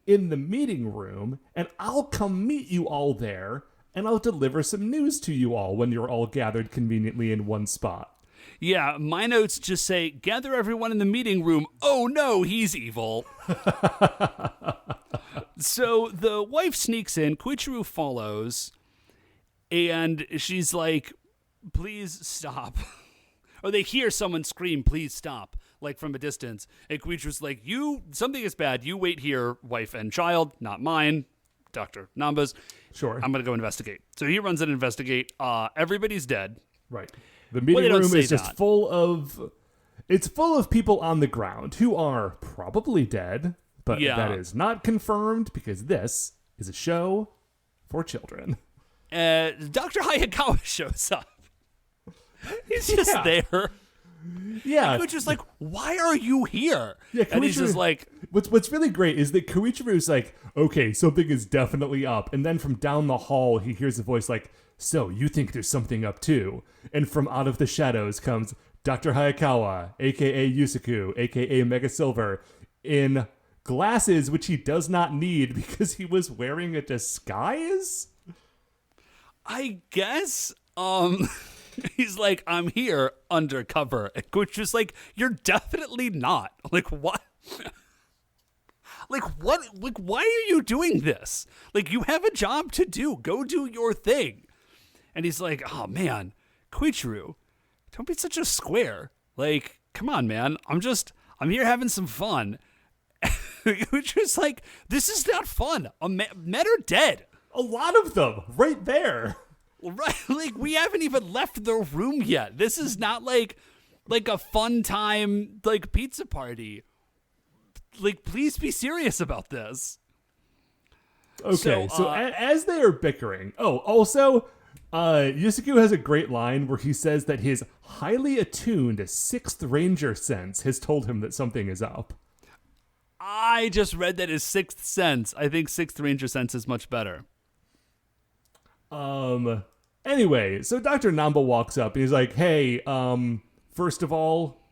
in the meeting room, and I'll come meet you all there, and I'll deliver some news to you all when you're all gathered conveniently in one spot. Yeah, my notes just say, gather everyone in the meeting room. Oh no, he's evil. So the wife sneaks in, Koichiro follows, and she's like, please stop. Or they hear someone scream, please stop, like from a distance. And Koichiro's like, something is bad. You wait here, wife and child, not mine. Dr. Namba's. Sure. I'm going to go investigate. So he runs in and investigate. Everybody's dead. Right. The meeting room is just full of people on the ground who are probably dead, but that is not confirmed because this is a show for children. Dr. Hayakawa shows up. He's just there. Yeah. And Koichiro's like, why are you here? Yeah, and he's just like... What's really great is that Koichiro's like, okay, something is definitely up. And then from down the hall, he hears a voice like, so you think there's something up too? And from out of the shadows comes Dr. Hayakawa, a.k.a. Yusaku, a.k.a. Mega Silver, in glasses, which he does not need because he was wearing a disguise? I guess, he's like, I'm here undercover. And Koichiro's like, you're definitely not. Like, what? Like, what? Like, why are you doing this? Like, you have a job to do. Go do your thing. And he's like, oh, man, Koichiro, don't be such a square. Like, come on, man. I'm here having some fun. Koichiro's like, this is not fun. Men are dead. A lot of them, right there. Right, like, we haven't even left the room yet. This is not like a fun time, like, pizza party. Like, please be serious about this. Okay, so as they are bickering... Oh, also, Yusaku has a great line where he says that his highly attuned 6th Ranger sense has told him that something is up. I just read that as 6th sense. I think 6th Ranger sense is much better. Anyway, so Dr. Namba walks up and he's like, hey, first of all,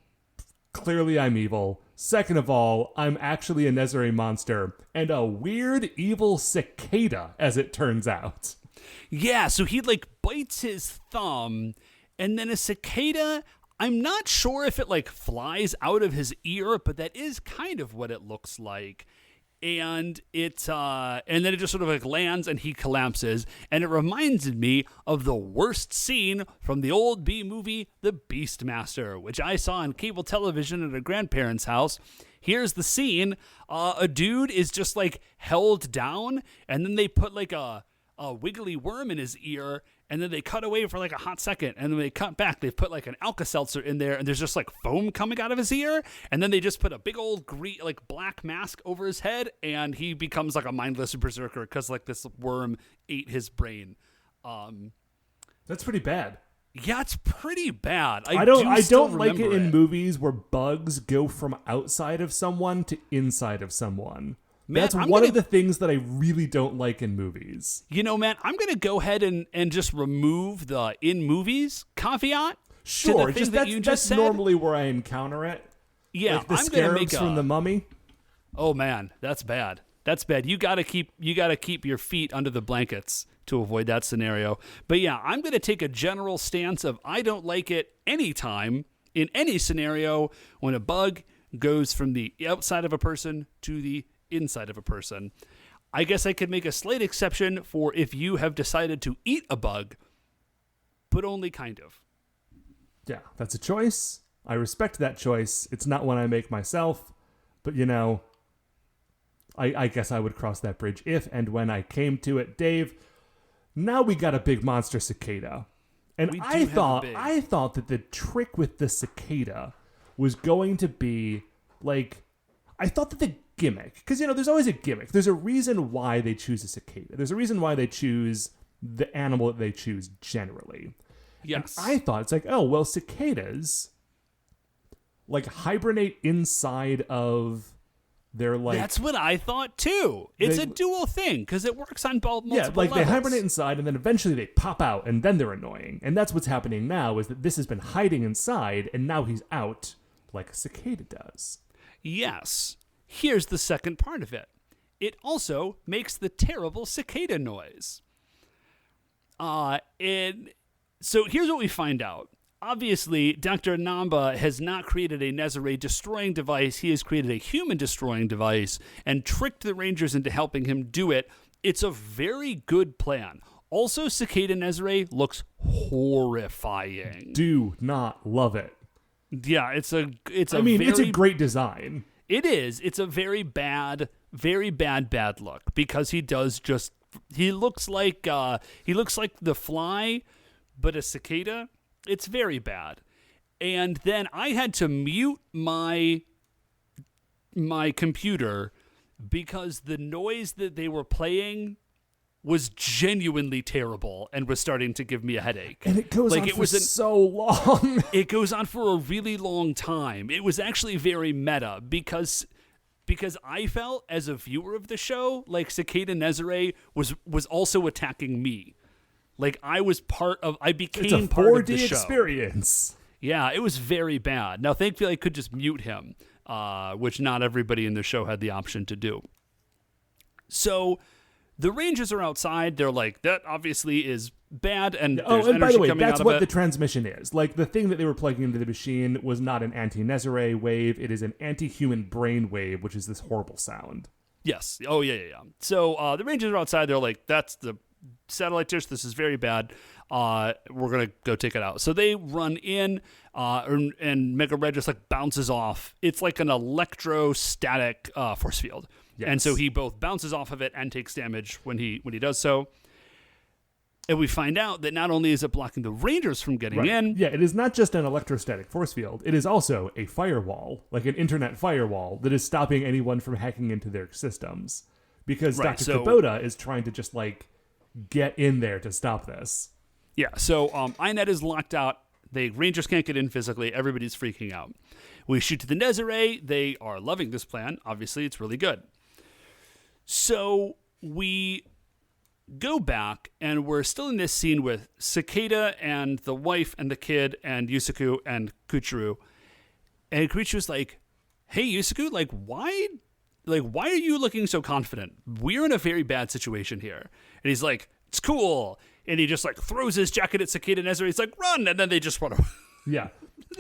clearly I'm evil. Second of all, I'm actually a Nezirejia monster and a weird evil cicada, as it turns out. Yeah, so he like bites his thumb and then a cicada, I'm not sure if it like flies out of his ear, but that is kind of what it looks like. And and then it just sort of like lands and he collapses. And it reminds me of the worst scene from the old B movie, The Beastmaster, which I saw on cable television at a grandparent's house. Here's the scene. A dude is just like held down and then they put like a wiggly worm in his ear, and then they cut away for like a hot second, and then they cut back, they put like an Alka-Seltzer in there, and there's just like foam coming out of his ear, and then they just put a big old like black mask over his head, and he becomes like a mindless berserker because like this worm ate his brain. That's pretty bad. Yeah, it's pretty bad. I don't like it in movies where bugs go from outside of someone to inside of someone. Man, that's one of the things that I really don't like in movies. You know, man, I'm going to go ahead and just remove the in movies caveat. Sure, that's normally where I encounter it. Yeah, like the scarabs from the Mummy. Oh man, that's bad. That's bad. You gotta keep your feet under the blankets to avoid that scenario. But yeah, I'm going to take a general stance of I don't like it anytime in any scenario when a bug goes from the outside of a person to the inside of a person. I guess I could make a slight exception for if you have decided to eat a bug, but only kind of. Yeah, that's a choice. I respect that choice. It's not one I make myself, but you know, I guess I would cross that bridge if and when I came to it. Dave, now we got a big monster cicada. And I thought that the trick with the cicada was going to be like, I thought that the gimmick, because you know there's always a gimmick, there's a reason why they choose a cicada, there's a reason why they choose the animal that they choose generally. Yes. And I thought it's like, oh well, cicadas like hibernate inside of their like, that's what I thought too. It's a dual thing because it works on both multiple like levels. They hibernate inside and then eventually they pop out and then they're annoying, and that's what's happening now, is that this has been hiding inside and now he's out like a cicada does. Yes. Here's the second part of it. It also makes the terrible cicada noise. And so here's what we find out. Obviously, Dr. Namba has not created a Nezirejia destroying device. He has created a human destroying device and tricked the Rangers into helping him do it. It's a very good plan. Also, Cicada Nezirejia looks horrifying. Do not love it. Yeah, it's a it's a great design. It is. It's a very bad look because he looks like the Fly, but a cicada. It's very bad. And then I had to mute my computer because the noise that they were playing was genuinely terrible and was starting to give me a headache. And it goes on for so long. It goes on for a really long time. It was actually very meta because I felt as a viewer of the show like Cicada Nezirejia was also attacking me. Like I became part of the show. It's a 4D experience. Yeah, it was very bad. Now, thankfully, I could just mute him, which not everybody in the show had the option to do. So the Rangers are outside. They're like, that obviously is bad, and there's energy by the way, coming that's out what of the it. Transmission is. Like, the thing that they were plugging into the machine was not an anti-Nezirejia wave. It is an anti-human brain wave, which is this horrible sound. Yes. Oh, yeah. So the Rangers are outside. They're like, that's the satellite dish. This is very bad. We're going to go take it out. So they run in, and Megaranger just like bounces off. It's like an electrostatic force field. Yes. And so he both bounces off of it and takes damage when he does so. And we find out that not only is it blocking the Rangers from getting in. Yeah, it is not just an electrostatic force field. It is also a firewall, like an internet firewall, that is stopping anyone from hacking into their systems. Because Dr. Kubota is trying to just, like, get in there to stop this. Yeah, so INET is locked out. The Rangers can't get in physically. Everybody's freaking out. We shoot to the Nezirejia. They are loving this plan. Obviously, it's really good. So we go back, and we're still in this scene with Cicada and the wife and the kid and Yusaku and Kuchiro. And Kuchiro's like, hey, Yusaku, why are you looking so confident? We're in a very bad situation here. And he's like, it's cool. And he just like throws his jacket at Cicada Nezirejia. He's like, run. And then they just run away. Yeah.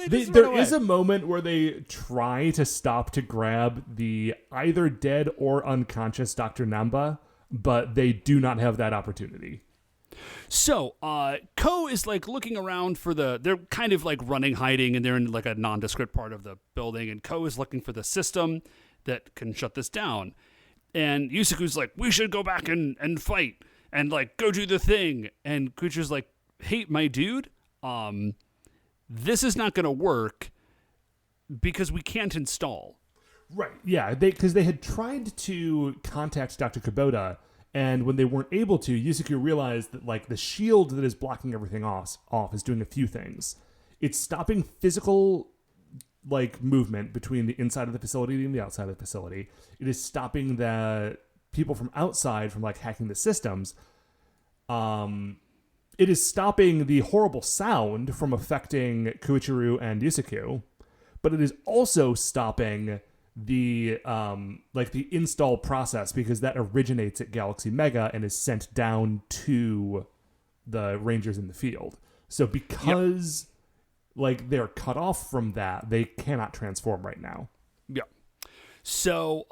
There is a moment where they try to stop to grab the either dead or unconscious Dr. Namba, but they do not have that opportunity. So, Ko is like looking around for they're kind of like running, hiding, and they're in like a nondescript part of the building, and Ko is looking for the system that can shut this down. And Yusaku's like, we should go back and fight and like go do the thing. And Kuchiro's like, hey, my dude, this is not going to work because we can't install. Right. Yeah. Because they had tried to contact Dr. Kubota, and when they weren't able to, Yusaku realized that like the shield that is blocking everything off is doing a few things. It's stopping physical like movement between the inside of the facility and the outside of the facility. It is stopping the people from outside from like hacking the systems. It is stopping the horrible sound from affecting Koichiro and Yusaku, but it is also stopping the the install process, because that originates at Galaxy Mega and is sent down to the Rangers in the field. So because like they're cut off from that, they cannot transform right now. Yeah. So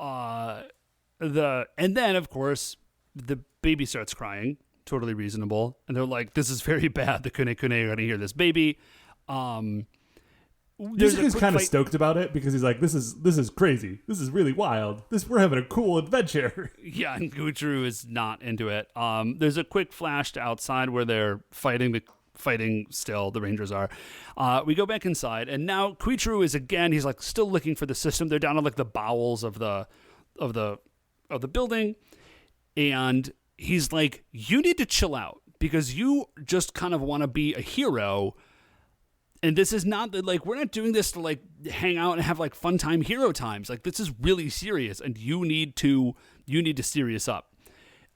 and then of course the baby starts crying. Totally reasonable. And they're like, this is very bad. The Kune Kune are going to hear this baby. Yusuke's kind of stoked about it because he's like, this is crazy. This is really wild. We're having a cool adventure. Yeah, and Kuchiro is not into it. There's a quick flash to outside where they're fighting still, the Rangers are. We go back inside, and now Kuchiro is again, he's like still looking for the system. They're down in like the bowels of the building, and he's like, you need to chill out because you just kind of want to be a hero. And this is not like, we're not doing this to like hang out and have like fun time hero times. Like this is really serious, and you need to serious up.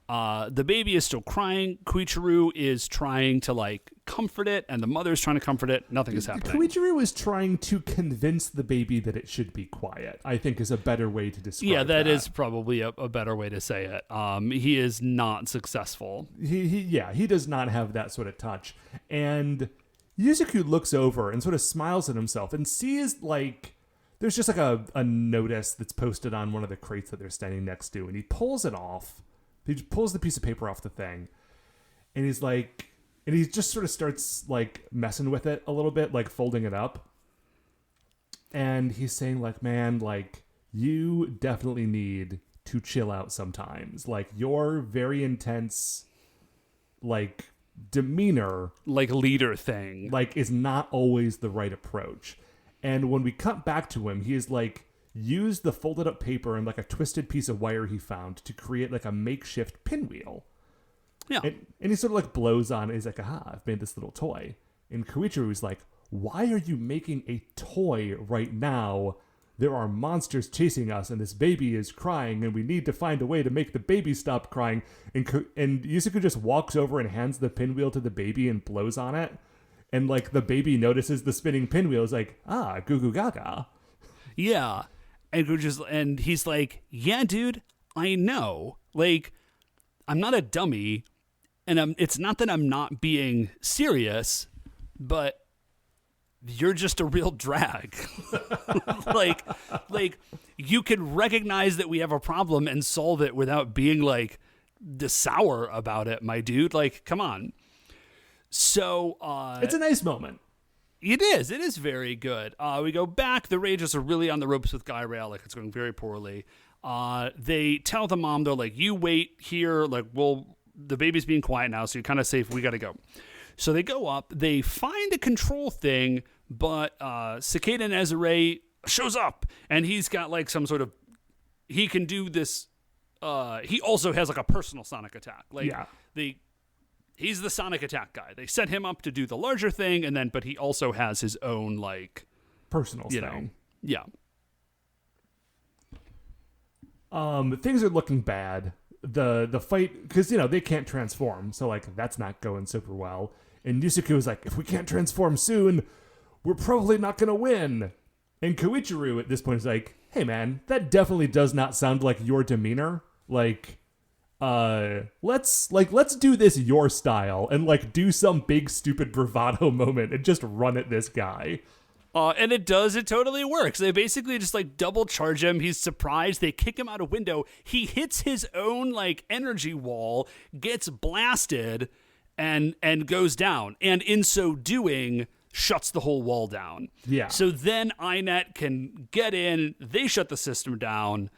The baby is still crying. Koichiro is trying to like comfort it, and the mother's trying to comfort it. Nothing is happening. Koichiro is trying to convince the baby that it should be quiet, I think is a better way to describe Yeah, that is probably a better way to say it. He is not successful. He does not have that sort of touch. And Yuzuku looks over and sort of smiles at himself and sees, like, there's just like a notice that's posted on one of the crates that they're standing next to, and he pulls it off. He pulls the piece of paper off the thing, and he's like, and he just sort of starts like messing with it a little bit, like folding it up. And he's saying, like, man, like, you definitely need to chill out sometimes. Like, your very intense, like, demeanor, like, leader thing, like, is not always the right approach. And when we cut back to him, he is like, used the folded up paper and like a twisted piece of wire he found to create like a makeshift pinwheel. Yeah. And he sort of like blows on it. He's like, aha, I've made this little toy. And Koichiro's like, why are you making a toy right now? There are monsters chasing us and this baby is crying and we need to find a way to make the baby stop crying. And Yusuke just walks over and hands the pinwheel to the baby and blows on it. And like the baby notices the spinning pinwheel, is like, ah, goo goo gaga. Yeah. And he's like, yeah, dude, I know. Like, I'm not a dummy, and it's not that I'm not being serious, but you're just a real drag. like you can recognize that we have a problem and solve it without being like sour about it, my dude. Like, come on. So it's a nice moment. It is very good. We go back. The Rages are really on the ropes with Guy Rail. Like, it's going very poorly. They tell the mom, though, like, you wait here. Like, the baby's being quiet now, so you're kind of safe. We got to go. So they go up. They find a control thing, but Cicada Nezirejia shows up, and he's got, like, some sort of... He can do this... he also has, like, a personal sonic attack. Like, yeah. He's the sonic attack guy. They set him up to do the larger thing, but he also has his own, like... personal thing. Yeah. Things are looking bad. The fight... Because, they can't transform, so, like, that's not going super well. And Yusuke was like, if we can't transform soon, we're probably not going to win. And Koichiro, at this point, is like, hey, man, that definitely does not sound like your demeanor. Like... let's do this your style and like do some big stupid bravado moment and just run at this guy. And it totally works. They basically just like double charge him. He's surprised. They kick him out a window. He hits his own like energy wall, gets blasted, and goes down. And in so doing, shuts the whole wall down. Yeah. So then INET can get in. They shut the system down.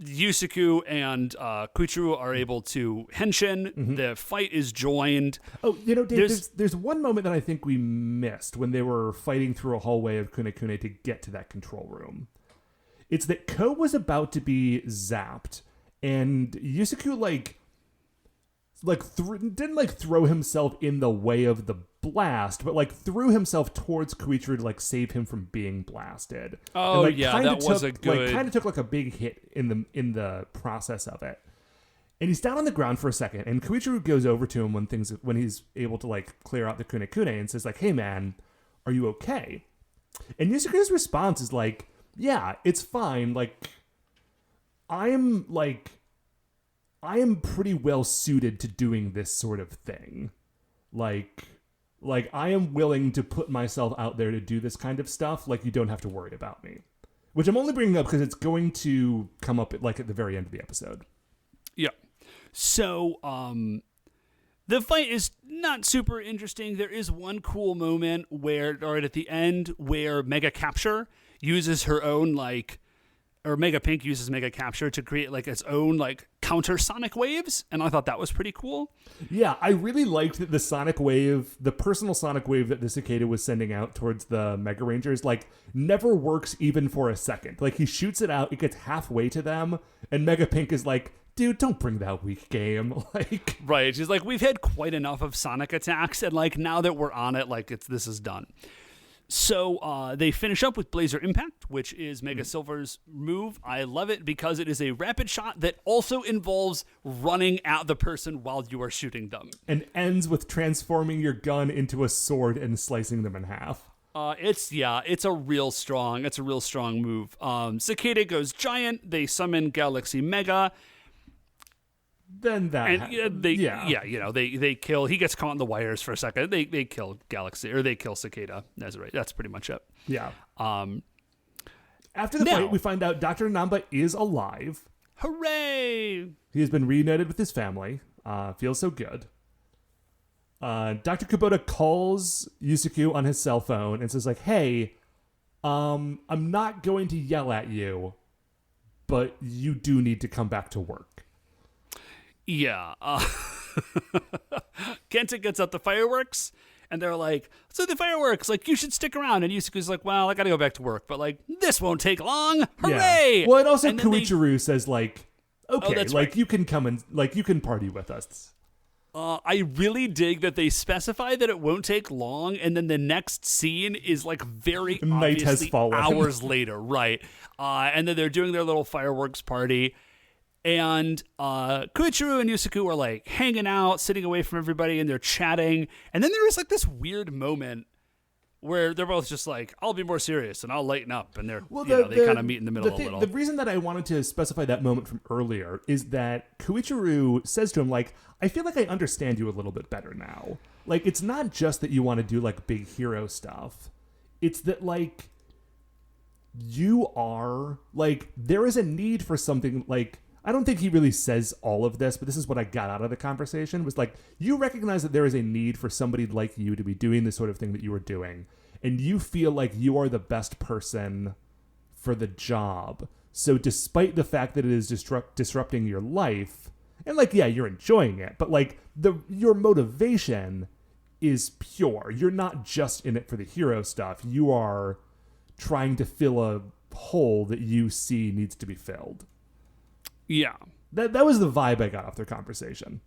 Yusuke and Koichiro are able to henshin. Mm-hmm. The fight is joined. Oh, Dave, there's one moment that I think we missed when they were fighting through a hallway of Kunekune to get to that control room. It's that Ko was about to be zapped, and Yusuke didn't throw himself in the way of the blast, but threw himself towards Koichiro to save him from being blasted. Oh, and, that was a good... kind of took a big hit in the process of it. And he's down on the ground for a second, and Koichiro goes over to him when he's able to clear out the Kunekune and says hey man, are you okay? And Yusuke's response is yeah, it's fine. I am pretty well suited to doing this sort of thing. I am willing to put myself out there to do this kind of stuff. You don't have to worry about me. Which I'm only bringing up because it's going to come up at the very end of the episode. Yeah. So, the fight is not super interesting. There is one cool moment right at the end, where Mega Capture uses her own, or Mega Pink uses Mega Capture to create its own counter sonic waves, and I thought that was pretty cool. Yeah, I really liked that the sonic wave, the personal sonic wave that the Cicada was sending out towards the Megarangers, never works even for a second. He shoots it out, it gets halfway to them, and Mega Pink is dude, don't bring that weak game. Right, she's we've had quite enough of sonic attacks, and now that we're on it, this is done. So they finish up with Blazer Impact, which is Mega Silver's move. I love it because it is a rapid shot that also involves running at the person while you are shooting them. And ends with transforming your gun into a sword and slicing them in half. It's a real strong move. Cicada goes giant. They summon Galaxy Mega. Then they kill. He gets caught in the wires for a second. They kill Galaxy, or they kill Cicada. Nezirejia. That's pretty much it. Yeah. After the fight, we find out Dr. Namba is alive. Hooray! He has been reunited with his family. Feels so good. Dr. Kubota calls Yusaku on his cell phone and says, like, hey, I'm not going to yell at you, but you do need to come back to work. Yeah. Kenta gets out the fireworks, and they're like, so the fireworks, like, you should stick around. And Yusaku's like, well, I gotta go back to work, but, like, this won't take long. Hooray! Yeah. Well, and also Koichiro says, like, okay, like, right. you can come and, like, you can party with us. I really dig that they specify that it won't take long, and then the next scene is, like, very Night obviously has fallen. hours later, right? And then they're doing their little fireworks party. And Koichiro and Yusaku are like hanging out, sitting away from everybody, and they're chatting. And then there is like this weird moment where they're both just like, "I'll be more serious and I'll lighten up," and they kind of meet in the middle a little. The reason that I wanted to specify that moment from earlier is that Koichiro says to him, like, "I feel like I understand you a little bit better now. Like, it's not just that you want to do like big hero stuff. It's that like you are like there is a need for something like." I don't think he really says all of this, but this is what I got out of the conversation, was like, you recognize that there is a need for somebody like you to be doing the sort of thing that you are doing, and you feel like you are the best person for the job. So despite the fact that it is disrupting your life, and like, yeah, you're enjoying it, but like your motivation is pure. You're not just in it for the hero stuff. You are trying to fill a hole that you see needs to be filled. Yeah. That was the vibe I got off their conversation.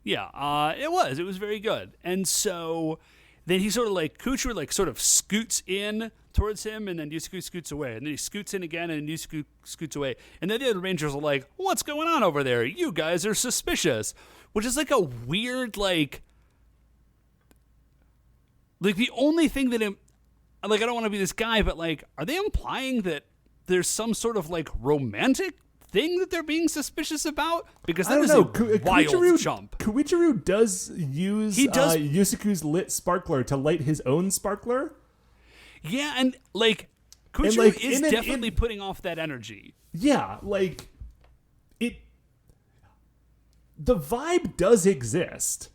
Yeah, it was very good. And so then he sort of like, Koichiro like sort of scoots in towards him, and then Yusaku scoots away. And then he scoots in again, and Yusaku scoots away. And then the other Rangers are like, what's going on over there? You guys are suspicious. Which is like a weird, like the only thing that, I don't want to be this guy, but like, are they implying that there's some sort of like romantic thing that they're being suspicious about? Because that is a wild jump. Koichiro does use Yusaku's lit sparkler to light his own sparkler. Yeah, and like Koichiro is definitely putting off that energy. Yeah, like the vibe does exist.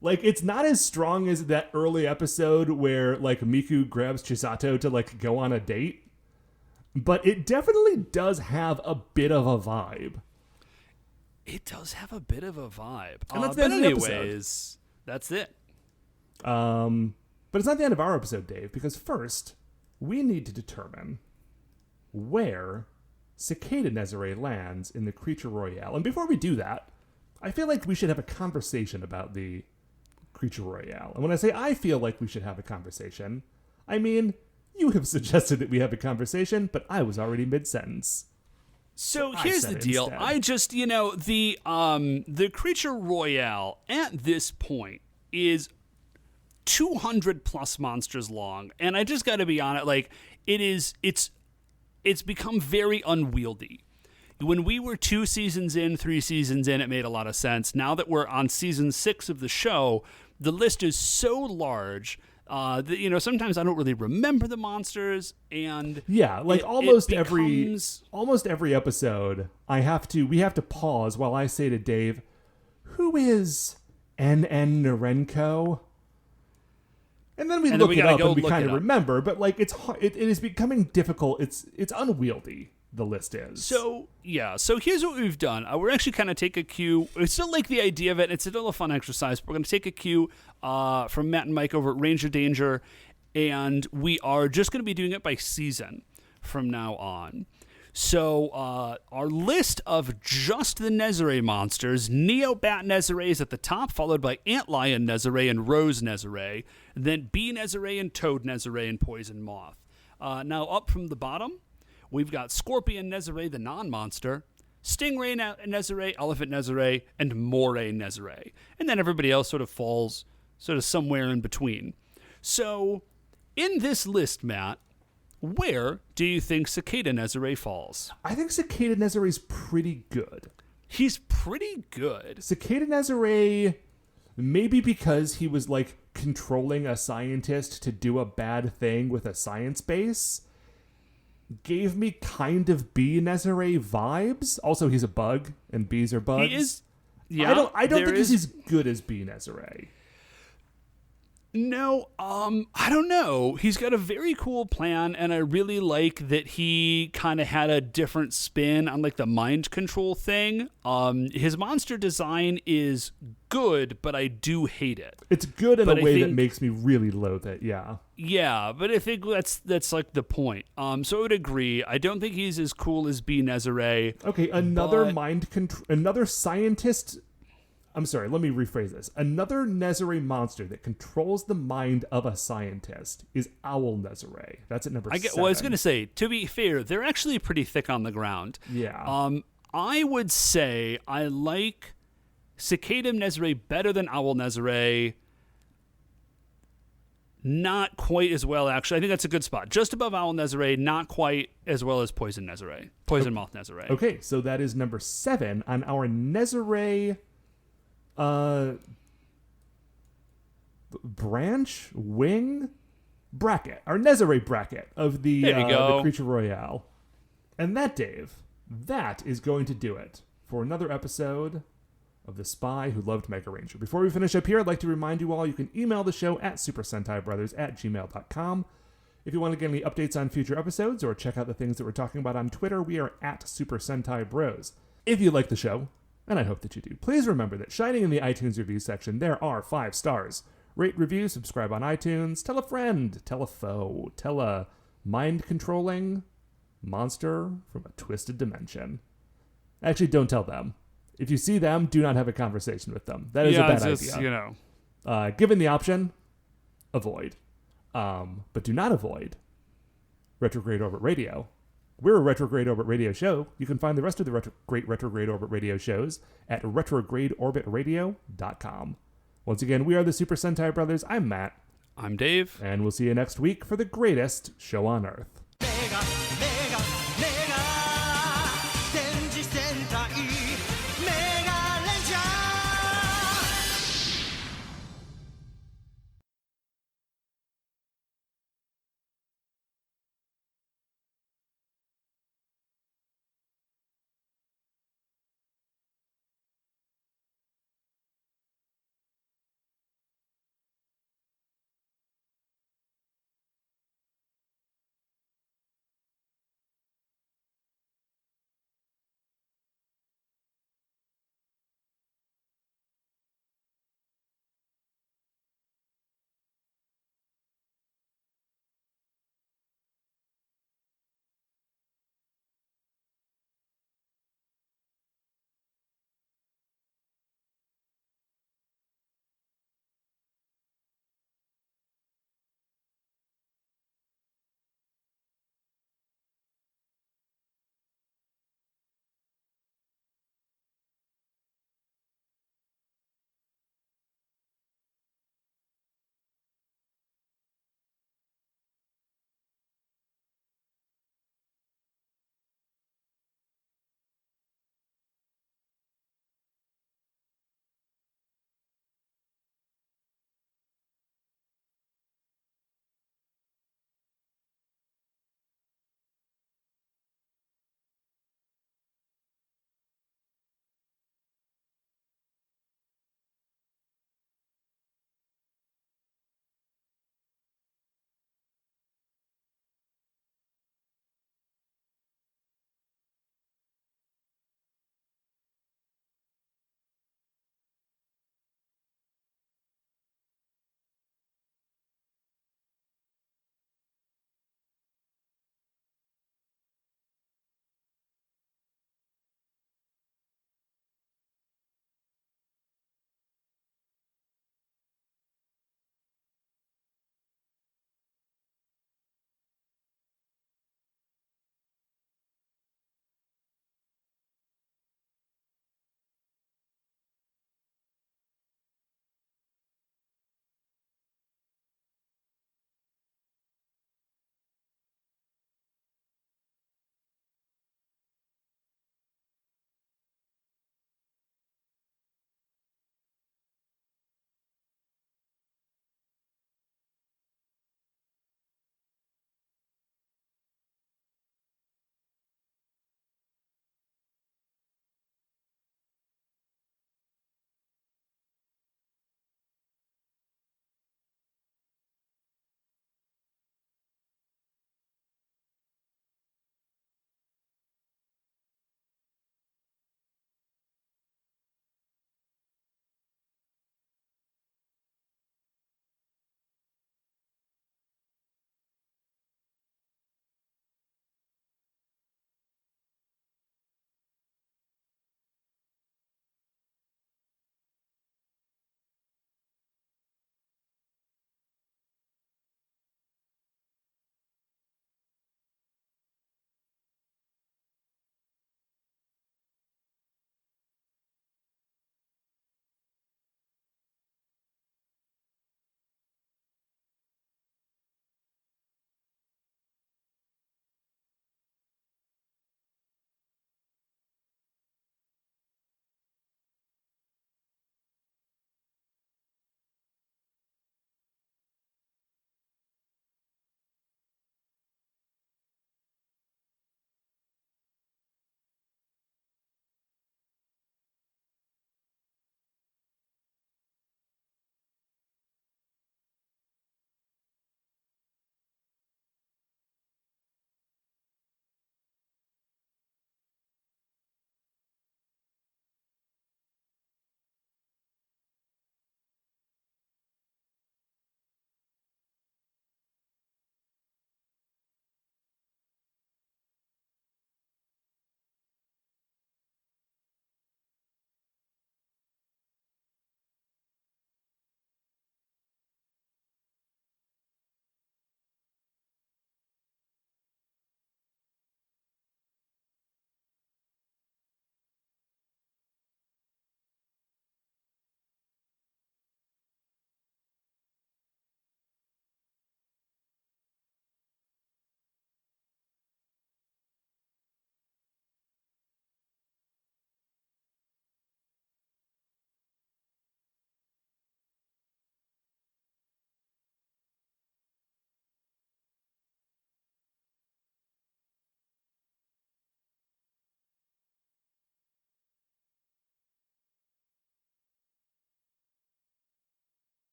Like, it's not as strong as that early episode where like Miku grabs Chisato to like go on a date. But it definitely does have a bit of a vibe. It does have a bit of a vibe. And that's but anyways, that's it. But it's not the end of our episode, Dave, because first, we need to determine where Cicada Nezirejia lands in the Creature Royale. And before we do that, I feel like we should have a conversation about the Creature Royale. And when I say I feel like we should have a conversation, I mean, you have suggested that we have a conversation, but I was already mid-sentence. So here's the deal. Instead. I just, the Creature Royale at this point is 200 plus monsters long, and I just got to be honest, like, it's become very unwieldy. When we were 2 seasons in, 3 seasons in, it made a lot of sense. Now that we're on season 6 of the show, the list is so large that, sometimes I don't really remember the monsters, and almost every episode we have to pause while I say to Dave, who is N.N. Narenko? And then we look it up and we kind of remember, but like it is becoming difficult. It's unwieldy. The list is. So here's what we've done. We're actually kind of take a cue. I still like the idea of it. It's still a fun exercise. But we're going to take a cue from Matt and Mike over at Ranger Danger, and we are just going to be doing it by season from now on. So our list of just the Nezirei monsters, Neo-Bat Nezirei is at the top, followed by Antlion Nezirei and Rose Nezirei, then Bee Nezirei and Toad Nezirei and Poison Moth. Now up from the bottom, we've got Scorpion Nezirei, the non-monster, Stingray Nezirei, Elephant Nezirei, and Moray Nezirei. And then everybody else sort of falls sort of somewhere in between. So in this list, Matt, where do you think Cicada Nezirei falls? I think Cicada Nezirei's pretty good. He's pretty good. Cicada Nezirei, maybe because he was like controlling a scientist to do a bad thing with a science base, gave me kind of Bee Nezirei vibes. Also, he's a bug, and bees are bugs. He is. Yeah, I don't think he's as good as Bee Nezirei. No, I don't know. He's got a very cool plan, and I really like that he kind of had a different spin on like the mind control thing. His monster design is good, but I do hate it. It's good in a way that makes me really loathe it, yeah. Yeah, but I think that's like the point. So I would agree. I don't think he's as cool as Bee Nezirei. Okay, another scientist. I'm sorry, let me rephrase this. Another Nezirei monster that controls the mind of a scientist is Owl Nezirei. That's at number 7. Well, I was going to say, to be fair, they're actually pretty thick on the ground. Yeah. I would say I like Cicada Nezirei better than Owl Nezirei. Not quite as well, actually. I think that's a good spot. Just above Owl Nezirei, not quite as well as Poison Nezirei. Poison Moth Nezirei. Okay, so that is number 7 on our Nezirei... branch, wing, bracket, our Nezirei bracket of the Creature Royale. And that, Dave, that is going to do it for another episode of The Spy Who Loved Megaranger. Before we finish up here, I'd like to remind you all you can email the show at supersentaibrothers@gmail.com. If you want to get any updates on future episodes or check out the things that we're talking about on Twitter, we are at Super Sentai Bros. If you like the show, and I hope that you do, please remember that shining in the iTunes review section, there are 5 stars. Rate, review, subscribe on iTunes, tell a friend, tell a foe, tell a mind-controlling monster from a twisted dimension. Actually, don't tell them. If you see them, do not have a conversation with them. That is a bad idea. You know. Given the option, avoid. But do not avoid Retrograde Orbit Radio. We're a Retrograde Orbit Radio show. You can find the rest of the great Retrograde Orbit Radio shows at retrogradeorbitradio.com. Once again, we are the Super Sentai Brothers. I'm Matt. I'm Dave. And we'll see you next week for the greatest show on Earth.